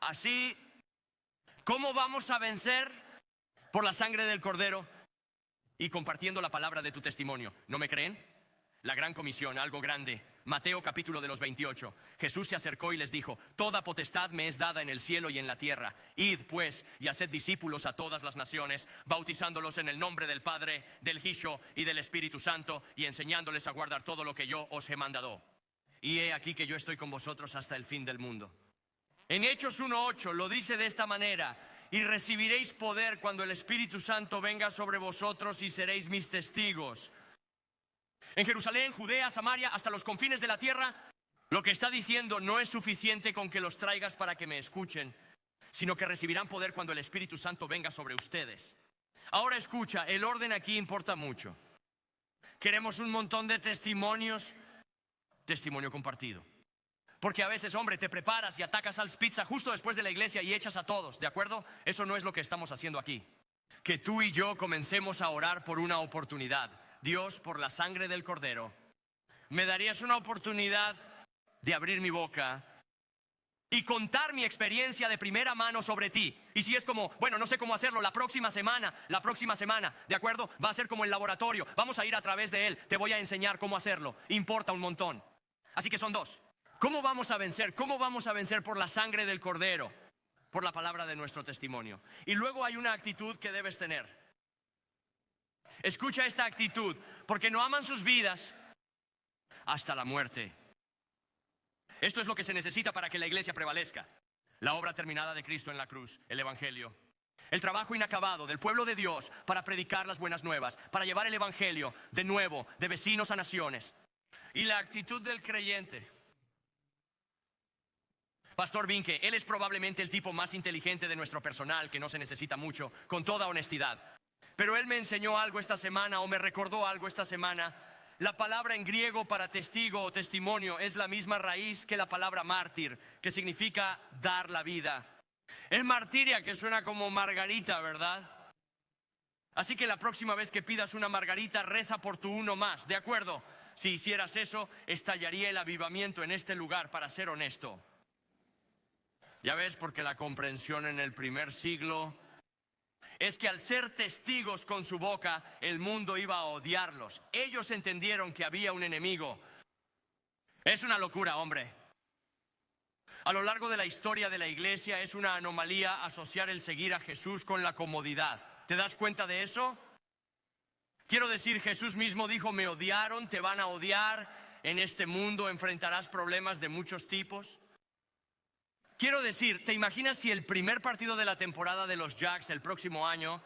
Así, ¿cómo vamos a vencer? Por la sangre del Cordero y compartiendo la palabra de tu testimonio. ¿No me creen? La gran comisión, algo grande. Mateo capítulo de los 28. Jesús se acercó y les dijo, toda potestad me es dada en el cielo y en la tierra. Id pues y haced discípulos a todas las naciones, bautizándolos en el nombre del Padre, del Hijo y del Espíritu Santo, y enseñándoles a guardar todo lo que yo os he mandado. Y he aquí que yo estoy con vosotros hasta el fin del mundo. En Hechos 1:8 lo dice de esta manera: y recibiréis poder cuando el Espíritu Santo venga sobre vosotros y seréis mis testigos. En Jerusalén, Judea, Samaria, hasta los confines de la tierra. Lo que está diciendo no es suficiente con que los traigas para que me escuchen, sino que recibirán poder cuando el Espíritu Santo venga sobre ustedes. Ahora escucha, el orden aquí importa mucho. Queremos un montón de testimonios. Testimonio compartido. Porque a veces, hombre, te preparas y atacas al pizza justo después de la iglesia y echas a todos, ¿de acuerdo? Eso no es lo que estamos haciendo aquí. Que tú y yo comencemos a orar por una oportunidad. Dios, por la sangre del Cordero, ¿me darías una oportunidad de abrir mi boca y contar mi experiencia de primera mano sobre ti. Y si es como, bueno, no sé cómo hacerlo, la próxima semana, ¿de acuerdo? Va a ser como el laboratorio, vamos a ir a través de él, te voy a enseñar cómo hacerlo. Importa un montón. Así que son dos. ¿Cómo vamos a vencer? ¿Cómo vamos a vencer? Por la sangre del Cordero, por la palabra de nuestro testimonio. Y luego hay una actitud que debes tener. Escucha esta actitud, porque no aman sus vidas hasta la muerte. Esto es lo que se necesita para que la iglesia prevalezca. La obra terminada de Cristo en la cruz, el evangelio. El trabajo inacabado del pueblo de Dios para predicar las buenas nuevas, para llevar el evangelio de nuevo, de vecinos a naciones. Y la actitud del creyente. Pastor Vinque, él es probablemente el tipo más inteligente de nuestro personal, que no se necesita mucho, con toda honestidad. Pero él me enseñó algo esta semana, o me recordó algo esta semana. La palabra en griego para testigo o testimonio es la misma raíz que la palabra mártir, que significa dar la vida. Es martiria, que suena como margarita, ¿verdad? Así que la próxima vez que pidas una margarita, reza por tu uno más, ¿de acuerdo? Si hicieras eso, estallaría el avivamiento en este lugar, para ser honesto. Ya ves, porque la comprensión en el primer siglo es que al ser testigos con su boca, el mundo iba a odiarlos. Ellos entendieron que había un enemigo. Es una locura, hombre. A lo largo de la historia de la iglesia es una anomalía asociar el seguir a Jesús con la comodidad. ¿Te das cuenta de eso? Quiero decir, Jesús mismo dijo, me odiaron, te van a odiar. En este mundo enfrentarás problemas de muchos tipos. Quiero decir, ¿te imaginas si el primer partido de la temporada de los Jacks el próximo año,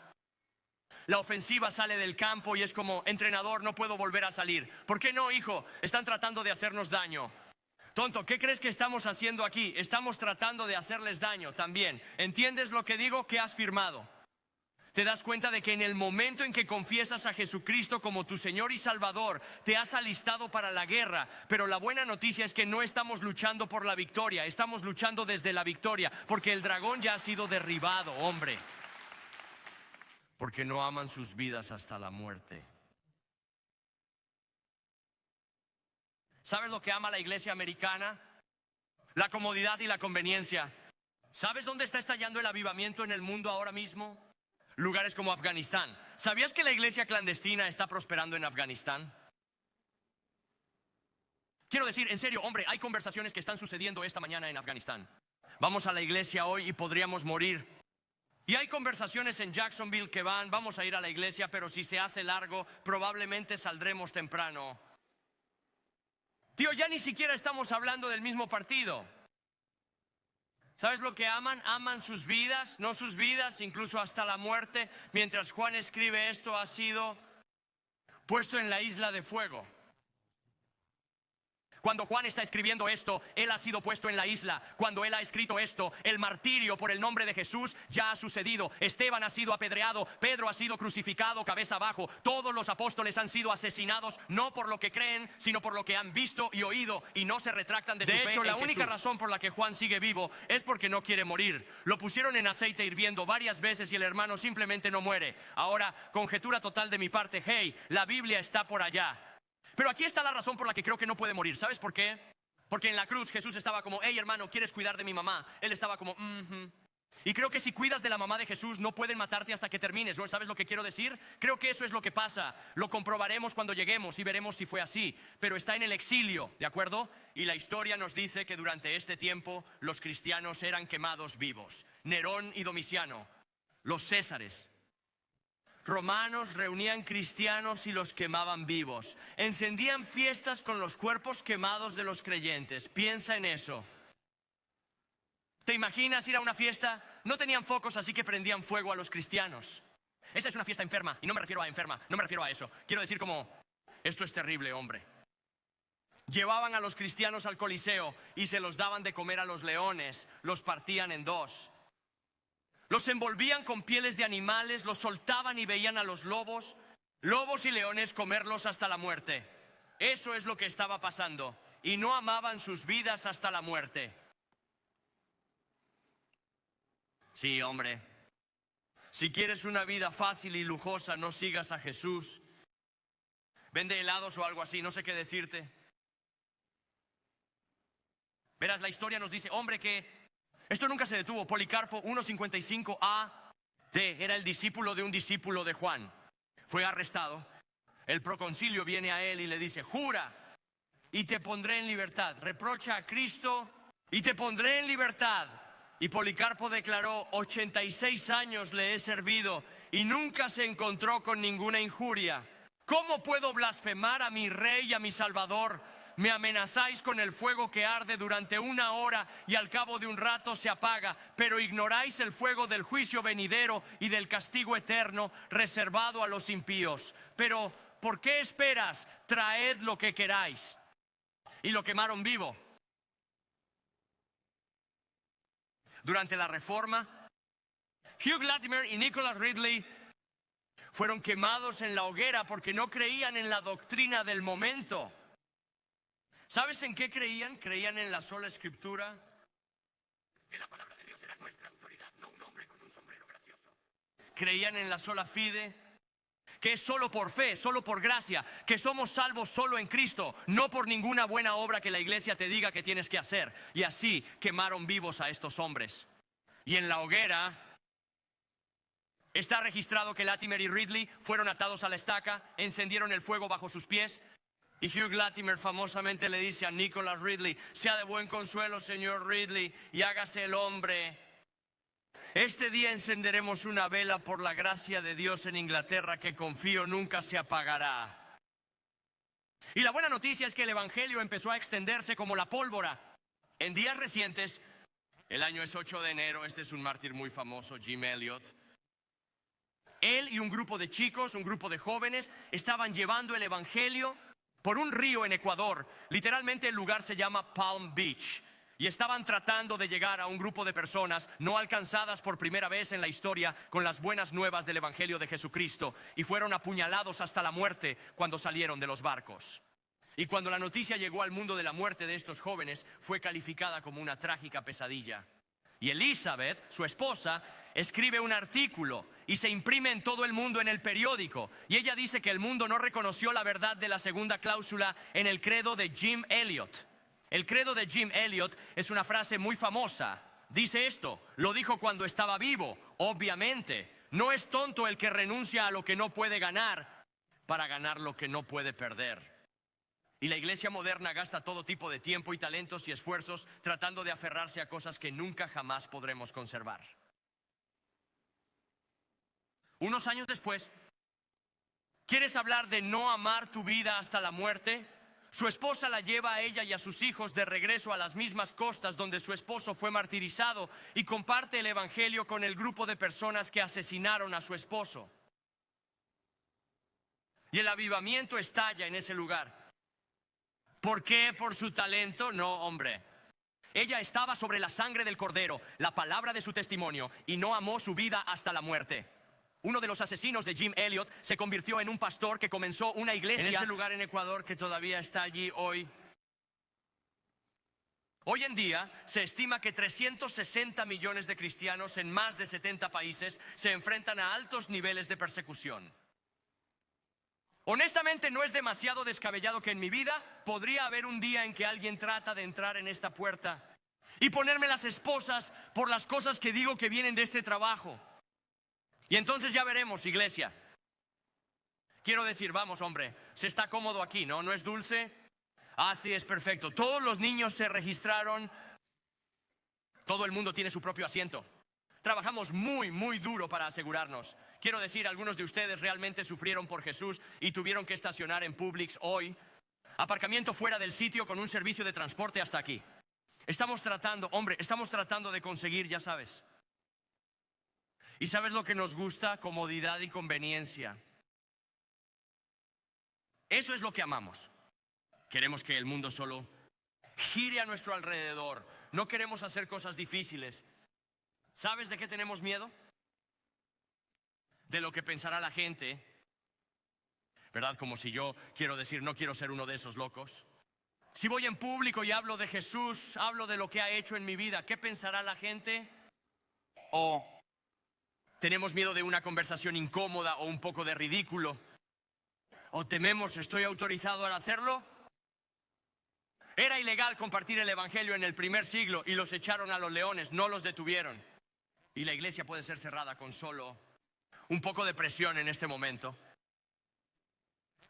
la ofensiva sale del campo y es como, entrenador, no puedo volver a salir? ¿Por qué no, hijo? Están tratando de hacernos daño. Tonto, ¿qué crees que estamos haciendo aquí? Estamos tratando de hacerles daño también. ¿Entiendes lo que digo? ¿Qué has firmado? Te das cuenta de que en el momento en que confiesas a Jesucristo como tu Señor y Salvador, te has alistado para la guerra. Pero la buena noticia es que no estamos luchando por la victoria, estamos luchando desde la victoria, porque el dragón ya ha sido derribado, hombre. Porque no aman sus vidas hasta la muerte. ¿Sabes lo que ama la iglesia americana? La comodidad y la conveniencia. ¿Sabes dónde está estallando el avivamiento en el mundo ahora mismo? Lugares como Afganistán. ¿Sabías que la iglesia clandestina está prosperando en Afganistán? Quiero decir, en serio, hombre, hay conversaciones que están sucediendo esta mañana en Afganistán. Vamos a la iglesia hoy y podríamos morir. Y hay conversaciones en Jacksonville que vamos a ir a la iglesia, pero si se hace largo, probablemente saldremos temprano. Tío, ya ni siquiera estamos hablando del mismo partido. ¿Sabes lo que aman? Aman sus vidas, no sus vidas, incluso hasta la muerte. Mientras Juan escribe esto, ha sido puesto en la isla de fuego. Cuando Juan está escribiendo esto, él ha sido puesto en la isla. Cuando él ha escrito esto, el martirio por el nombre de Jesús ya ha sucedido. Esteban ha sido apedreado, Pedro ha sido crucificado cabeza abajo. Todos los apóstoles han sido asesinados, no por lo que creen, sino por lo que han visto y oído, y no se retractan de su fe. De hecho, la única razón por la que Juan sigue vivo es porque no quiere morir. Lo pusieron en aceite hirviendo varias veces y el hermano simplemente no muere. Ahora, conjetura total de mi parte, hey, la Biblia está por allá. Pero aquí está la razón por la que creo que no puede morir. ¿Sabes por qué? Porque en la cruz Jesús estaba como, hey hermano, ¿quieres cuidar de mi mamá? Él estaba como, Y creo que si cuidas de la mamá de Jesús, no pueden matarte hasta que termines. ¿No sabes lo que quiero decir? Creo que eso es lo que pasa. Lo comprobaremos cuando lleguemos y veremos si fue así. Pero está en el exilio, ¿de acuerdo? Y la historia nos dice que durante este tiempo los cristianos eran quemados vivos. Nerón y Domiciano, los Césares. Romanos reunían cristianos y los quemaban vivos. Encendían fiestas con los cuerpos quemados de los creyentes. Piensa en eso. ¿Te imaginas ir a una fiesta? No tenían focos, así que prendían fuego a los cristianos. Esa es una fiesta enferma, y no me refiero a enferma, no me refiero a eso. Quiero decir como, esto es terrible, hombre. Llevaban a los cristianos al Coliseo y se los daban de comer a los leones. Los partían en dos. Los envolvían con pieles de animales, los soltaban y veían a los lobos y leones comerlos hasta la muerte. Eso es lo que estaba pasando. Y no amaban sus vidas hasta la muerte. Sí, hombre. Si quieres una vida fácil y lujosa, no sigas a Jesús. Vende helados o algo así, no sé qué decirte. Verás, la historia nos dice, hombre, que Esto nunca se detuvo. Policarpo 1:55 a.d. era el discípulo de un discípulo de Juan. Fue arrestado. El proconcilio viene a él y le dice: jura y te pondré en libertad. Reprocha a Cristo y te pondré en libertad. Y Policarpo declaró: 86 años le he servido y nunca se encontró con ninguna injuria. ¿Cómo puedo blasfemar a mi rey y a mi salvador? Me amenazáis con el fuego que arde durante 1 hora y al cabo de un rato se apaga, pero ignoráis el fuego del juicio venidero y del castigo eterno reservado a los impíos. Pero, ¿por qué esperas? Traed lo que queráis. Y lo quemaron vivo. Durante la Reforma, Hugh Latimer y Nicholas Ridley fueron quemados en la hoguera porque no creían en la doctrina del momento. ¿Sabes en qué creían? Creían en la sola escritura. Que la palabra de Dios era nuestra autoridad, no un hombre con un sombrero gracioso. Creían en la sola fide, que es solo por fe, solo por gracia, que somos salvos solo en Cristo, no por ninguna buena obra que la iglesia te diga que tienes que hacer. Y así quemaron vivos a estos hombres. Y en la hoguera está registrado que Latimer y Ridley fueron atados a la estaca, encendieron el fuego bajo sus pies. Y Hugh Latimer famosamente le dice a Nicholas Ridley: sea de buen consuelo, señor Ridley, y hágase el hombre. Este día encenderemos una vela por la gracia de Dios en Inglaterra que confío nunca se apagará. Y la buena noticia es que el evangelio empezó a extenderse como la pólvora. En días recientes, el año es 8 de enero, este es un mártir muy famoso, Jim Elliot. Él y un grupo de chicos, un grupo de jóvenes, estaban llevando el evangelio por un río en Ecuador. Literalmente el lugar se llama Palm Beach. Y estaban tratando de llegar a un grupo de personas no alcanzadas por primera vez en la historia con las buenas nuevas del evangelio de Jesucristo. Y fueron apuñalados hasta la muerte cuando salieron de los barcos. Y cuando la noticia llegó al mundo de la muerte de estos jóvenes, fue calificada como una trágica pesadilla. Y Elizabeth, su esposa, escribe un artículo y se imprime en todo el mundo en el periódico. Y ella dice que el mundo no reconoció la verdad de la segunda cláusula en el credo de Jim Elliot. El credo de Jim Elliot es una frase muy famosa. Dice esto: lo dijo cuando estaba vivo. Obviamente, no es tonto el que renuncia a lo que no puede ganar para ganar lo que no puede perder. Y la iglesia moderna gasta todo tipo de tiempo y talentos y esfuerzos tratando de aferrarse a cosas que nunca jamás podremos conservar. Unos años después, ¿quieres hablar de no amar tu vida hasta la muerte? Su esposa la lleva a ella y a sus hijos de regreso a las mismas costas donde su esposo fue martirizado y comparte el evangelio con el grupo de personas que asesinaron a su esposo. Y el avivamiento estalla en ese lugar. ¿Por qué? ¿Por su talento? No, hombre. Ella estaba sobre la sangre del cordero, la palabra de su testimonio, y no amó su vida hasta la muerte. Uno de los asesinos de Jim Elliot se convirtió en un pastor que comenzó una iglesia en ese lugar en Ecuador que todavía está allí hoy. Hoy en día se estima que 360 millones de cristianos en más de 70 países se enfrentan a altos niveles de persecución. Honestamente, no es demasiado descabellado que en mi vida podría haber un día en que alguien trata de entrar en esta puerta y ponerme las esposas por las cosas que digo que vienen de este trabajo. Y entonces ya veremos, iglesia. Quiero decir, vamos, hombre, se está cómodo aquí, ¿no? ¿No es dulce? Ah, sí, es perfecto. Todos los niños se registraron. Todo el mundo tiene su propio asiento. Trabajamos muy duro para asegurarnos. Quiero decir, algunos de ustedes realmente sufrieron por Jesús y tuvieron que estacionar en Publix hoy. Aparcamiento fuera del sitio con un servicio de transporte hasta aquí. Estamos tratando de conseguir, ya sabes. ¿Y sabes lo que nos gusta? Comodidad y conveniencia. Eso es lo que amamos. Queremos que el mundo solo gire a nuestro alrededor. No queremos hacer cosas difíciles. ¿Sabes de qué tenemos miedo? De lo que pensará la gente. ¿Verdad? Como si yo quiero decir, no quiero ser uno de esos locos. Si voy en público y hablo de Jesús, hablo de lo que ha hecho en mi vida, ¿qué pensará la gente? O tenemos miedo de una conversación incómoda o un poco de ridículo. O tememos, ¿estoy autorizado a hacerlo? Era ilegal compartir el evangelio en el primer siglo y los echaron a los leones, no los detuvieron. Y la iglesia puede ser cerrada con solo un poco de presión en este momento.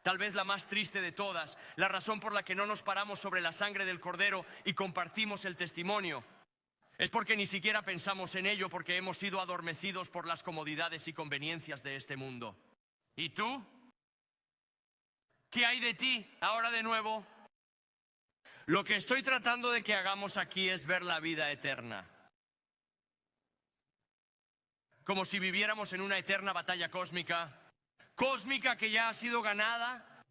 Tal vez la más triste de todas, la razón por la que no nos paramos sobre la sangre del Cordero y compartimos el testimonio, es porque ni siquiera pensamos en ello, porque hemos sido adormecidos por las comodidades y conveniencias de este mundo. ¿Y tú? ¿Qué hay de ti ahora de nuevo? Lo que estoy tratando de que hagamos aquí es ver la vida eterna, como si viviéramos en una eterna batalla cósmica que ya ha sido ganada.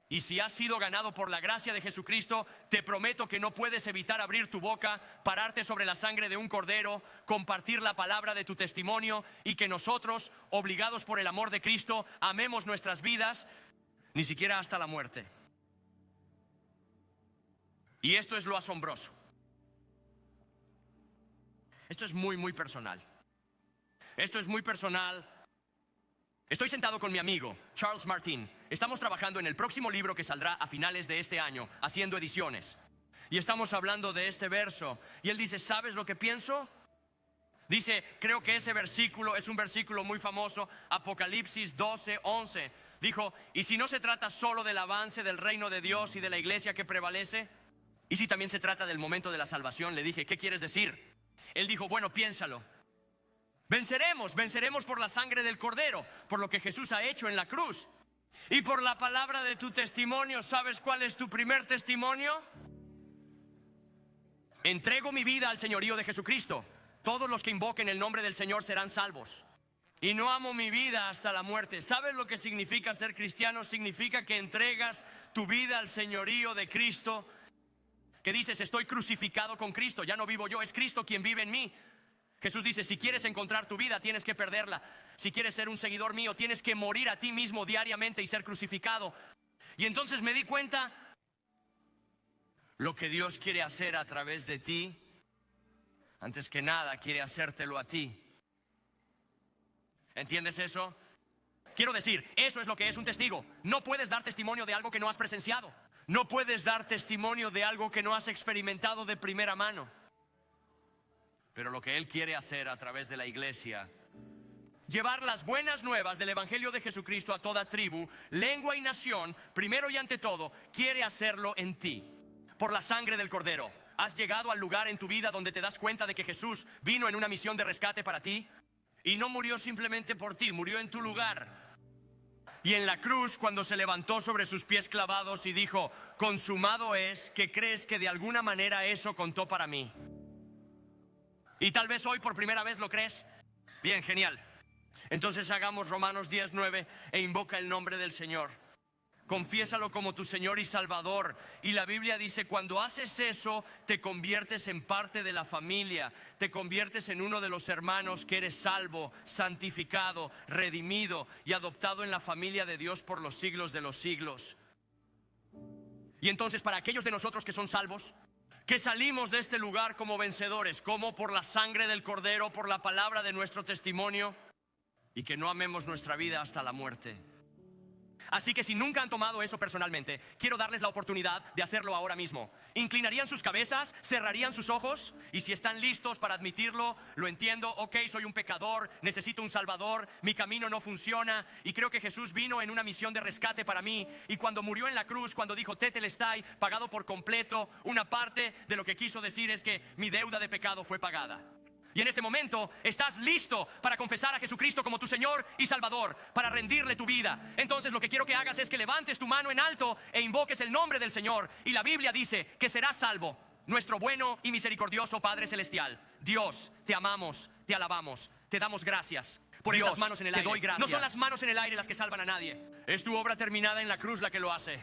Y si has sido ganado por la gracia de Jesucristo, te prometo que no puedes evitar abrir tu boca, pararte sobre la sangre de un cordero, compartir la palabra de tu testimonio, y que nosotros, obligados por el amor de Cristo, amemos nuestras vidas, ni siquiera hasta la muerte. Y esto es lo asombroso. Esto es muy, muy personal. Esto es muy personal. Estoy sentado con mi amigo, Charles Martin. Estamos trabajando en el próximo libro que saldrá a finales de este año, haciendo ediciones. Y estamos hablando de este verso. Y él dice, ¿sabes lo que pienso? Dice, creo que ese versículo es un versículo muy famoso, Apocalipsis 12:11. Dijo, ¿y si no se trata solo del avance del reino de Dios y de la iglesia que prevalece? ¿Y si también se trata del momento de la salvación? Le dije, ¿qué quieres decir? Él dijo, bueno, piénsalo. Venceremos por la sangre del Cordero, por lo que Jesús ha hecho en la cruz y por la palabra de tu testimonio. ¿Sabes cuál es tu primer testimonio? Entrego mi vida al señorío de Jesucristo. Todos los que invoquen el nombre del Señor serán salvos. Y no amo mi vida hasta la muerte. ¿Sabes lo que significa ser cristiano? Significa que entregas tu vida al señorío de Cristo. Que dices, estoy crucificado con Cristo, ya no vivo yo, es Cristo quien vive en mí. Jesús dice, si quieres encontrar tu vida, tienes que perderla. Si quieres ser un seguidor mío, tienes que morir a ti mismo diariamente y ser crucificado. Y entonces me di cuenta lo que Dios quiere hacer a través de ti. Antes que nada, quiere hacértelo a ti. ¿Entiendes eso? Quiero decir, eso es lo que es un testigo. No puedes dar testimonio de algo que no has presenciado. No puedes dar testimonio de algo que no has experimentado de primera mano. Pero lo que Él quiere hacer a través de la iglesia, llevar las buenas nuevas del Evangelio de Jesucristo a toda tribu, lengua y nación, primero y ante todo, quiere hacerlo en ti, por la sangre del Cordero. ¿Has llegado al lugar en tu vida donde te das cuenta de que Jesús vino en una misión de rescate para ti? Y no murió simplemente por ti, murió en tu lugar. Y en la cruz, cuando se levantó sobre sus pies clavados y dijo, consumado es, ¿que crees que de alguna manera eso contó para mí? Y tal vez hoy por primera vez lo crees. Bien, genial. Entonces hagamos Romanos 10:9 e invoca el nombre del Señor. Confiésalo como tu Señor y Salvador. Y la Biblia dice, cuando haces eso, te conviertes en parte de la familia. Te conviertes en uno de los hermanos que eres salvo, santificado, redimido y adoptado en la familia de Dios por los siglos de los siglos. Y entonces para aquellos de nosotros que son salvos, que salimos de este lugar como vencedores, como por la sangre del Cordero, por la palabra de nuestro testimonio, y que no amemos nuestra vida hasta la muerte. Así que si nunca han tomado eso personalmente, quiero darles la oportunidad de hacerlo ahora mismo. ¿Inclinarían sus cabezas? ¿Cerrarían sus ojos? Y si están listos para admitirlo, lo entiendo, ok, soy un pecador, necesito un salvador, mi camino no funciona y creo que Jesús vino en una misión de rescate para mí. Y cuando murió en la cruz, cuando dijo tetelestai, pagado por completo, una parte de lo que quiso decir es que mi deuda de pecado fue pagada. Y en este momento estás listo para confesar a Jesucristo como tu Señor y Salvador, para rendirle tu vida. Entonces lo que quiero que hagas es que levantes tu mano en alto e invoques el nombre del Señor. Y la Biblia dice que serás salvo. Nuestro bueno y misericordioso Padre Celestial, Dios, te amamos, te alabamos, te damos gracias por Dios, estas manos en el aire. Te doy gracias. No son las manos en el aire las que salvan a nadie. Es tu obra terminada en la cruz la que lo hace.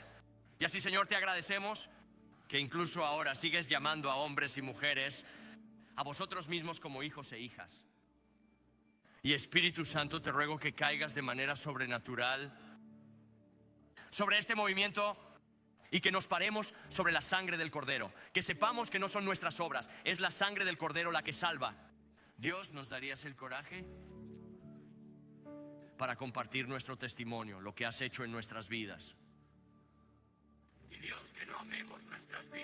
Y así, Señor, te agradecemos que incluso ahora sigues llamando a hombres y mujeres, a vosotros mismos como hijos e hijas. Y Espíritu Santo, te ruego que caigas de manera sobrenatural sobre este movimiento y que nos paremos sobre la sangre del Cordero. Que sepamos que no son nuestras obras, es la sangre del Cordero la que salva. Dios, ¿nos darías el coraje para compartir nuestro testimonio, lo que has hecho en nuestras vidas? Y Dios, que no amemos nuestras vidas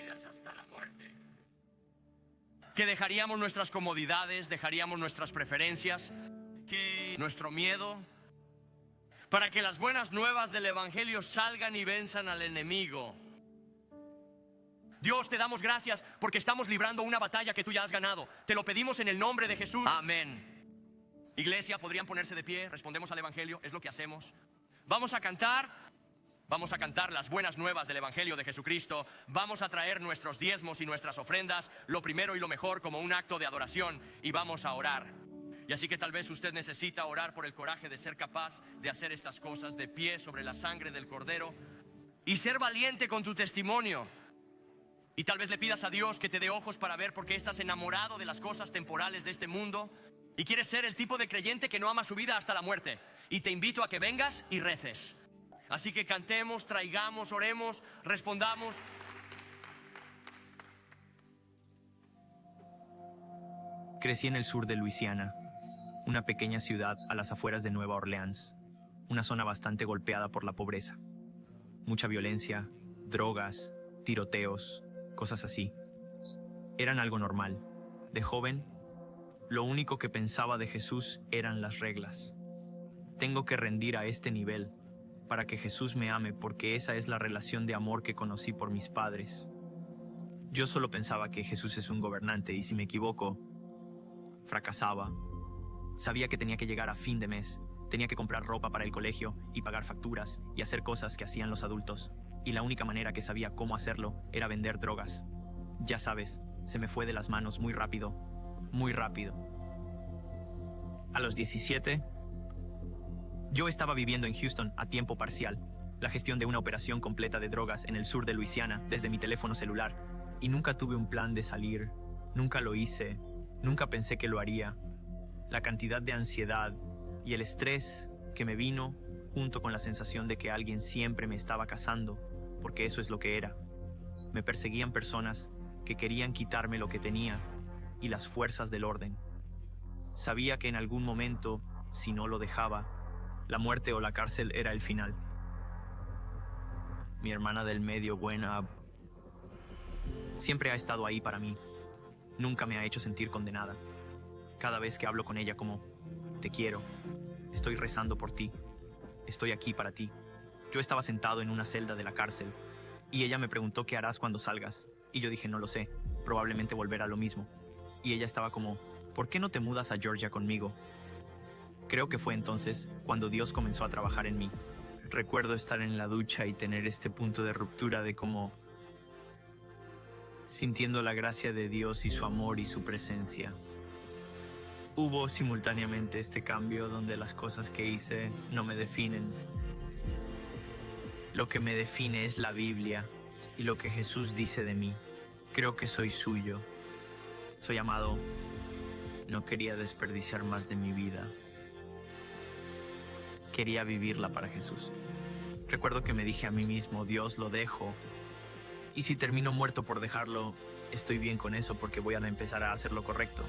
que dejaríamos nuestras comodidades, dejaríamos nuestras preferencias, que nuestro miedo, para que las buenas nuevas del Evangelio salgan y venzan al enemigo. Dios, te damos gracias porque estamos librando una batalla que tú ya has ganado. Te lo pedimos en el nombre de Jesús. Amén. Iglesia, ¿podrían ponerse de pie? Respondemos al Evangelio, es lo que hacemos. Vamos a cantar las buenas nuevas del Evangelio de Jesucristo. Vamos a traer nuestros diezmos y nuestras ofrendas, lo primero y lo mejor, como un acto de adoración, y vamos a orar. Y así que tal vez usted necesita orar por el coraje de ser capaz de hacer estas cosas de pie sobre la sangre del Cordero y ser valiente con tu testimonio. Y tal vez le pidas a Dios que te dé ojos para ver, porque estás enamorado de las cosas temporales de este mundo y quieres ser el tipo de creyente que no ama su vida hasta la muerte. Y te invito a que vengas y reces. Así que cantemos, traigamos, oremos, respondamos. Crecí en el sur de Luisiana, una pequeña ciudad a las afueras de Nueva Orleans, una zona bastante golpeada por la pobreza. Mucha violencia, drogas, tiroteos, cosas así. Eran algo normal. De joven, lo único que pensaba de Jesús eran las reglas. Tengo que rendir a este nivel para que Jesús me ame, porque esa es la relación de amor que conocí por mis padres. Yo solo pensaba que Jesús es un gobernante y si me equivoco, fracasaba. Sabía que tenía que llegar a fin de mes, tenía que comprar ropa para el colegio y pagar facturas y hacer cosas que hacían los adultos. Y la única manera que sabía cómo hacerlo era vender drogas. Ya sabes, se me fue de las manos muy rápido, muy rápido. A los 17, yo estaba viviendo en Houston a tiempo parcial, la gestión de una operación completa de drogas en el sur de Luisiana desde mi teléfono celular. Y nunca tuve un plan de salir, nunca lo hice, nunca pensé que lo haría. La cantidad de ansiedad y el estrés que me vino, junto con la sensación de que alguien siempre me estaba cazando, porque eso es lo que era. Me perseguían personas que querían quitarme lo que tenía y las fuerzas del orden. Sabía que en algún momento, si no lo dejaba, la muerte o la cárcel era el final. Mi hermana del medio, buena, siempre ha estado ahí para mí. Nunca me ha hecho sentir condenada. Cada vez que hablo con ella como, te quiero, estoy rezando por ti, estoy aquí para ti. Yo estaba sentado en una celda de la cárcel y ella me preguntó qué harás cuando salgas. Y yo dije, no lo sé, probablemente volver a lo mismo. Y ella estaba como, ¿por qué no te mudas a Georgia conmigo? Creo que fue entonces cuando Dios comenzó a trabajar en mí. Recuerdo estar en la ducha y tener este punto de ruptura de como sintiendo la gracia de Dios y su amor y su presencia. Hubo simultáneamente este cambio donde las cosas que hice no me definen. Lo que me define es la Biblia y lo que Jesús dice de mí. Creo que soy suyo. Soy amado. No quería desperdiciar más de mi vida. Quería vivirla para Jesús. Recuerdo que me dije a mí mismo, Dios, lo dejo. Y si termino muerto por dejarlo, estoy bien con eso porque voy a empezar a hacer lo correcto.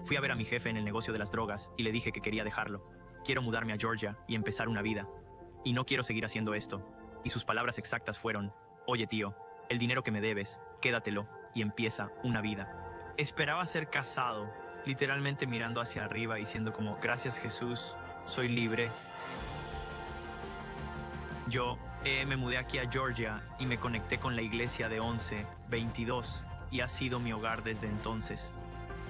Fui a ver a mi jefe en el negocio de las drogas y le dije que quería dejarlo. Quiero mudarme a Georgia y empezar una vida. Y no quiero seguir haciendo esto. Y sus palabras exactas fueron, oye tío, el dinero que me debes, quédatelo y empieza una vida. Esperaba ser casado, literalmente mirando hacia arriba y siendo como, gracias Jesús, soy libre. Yo me mudé aquí a Georgia y me conecté con la iglesia de 1122 y ha sido mi hogar desde entonces.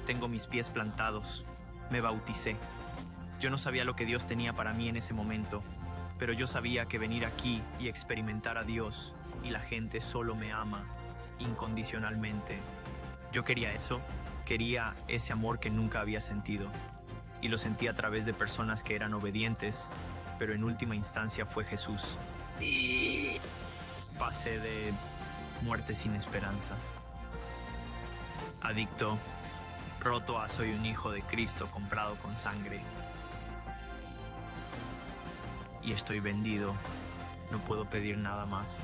Tengo mis pies plantados, me bauticé. Yo no sabía lo que Dios tenía para mí en ese momento, pero yo sabía que venir aquí y experimentar a Dios y la gente solo me ama incondicionalmente. Yo quería eso, quería ese amor que nunca había sentido y lo sentí a través de personas que eran obedientes, pero en última instancia fue Jesús. Pasé de muerte sin esperanza, adicto, roto a soy un hijo de Cristo comprado con sangre. Y estoy vendido, no puedo pedir nada más.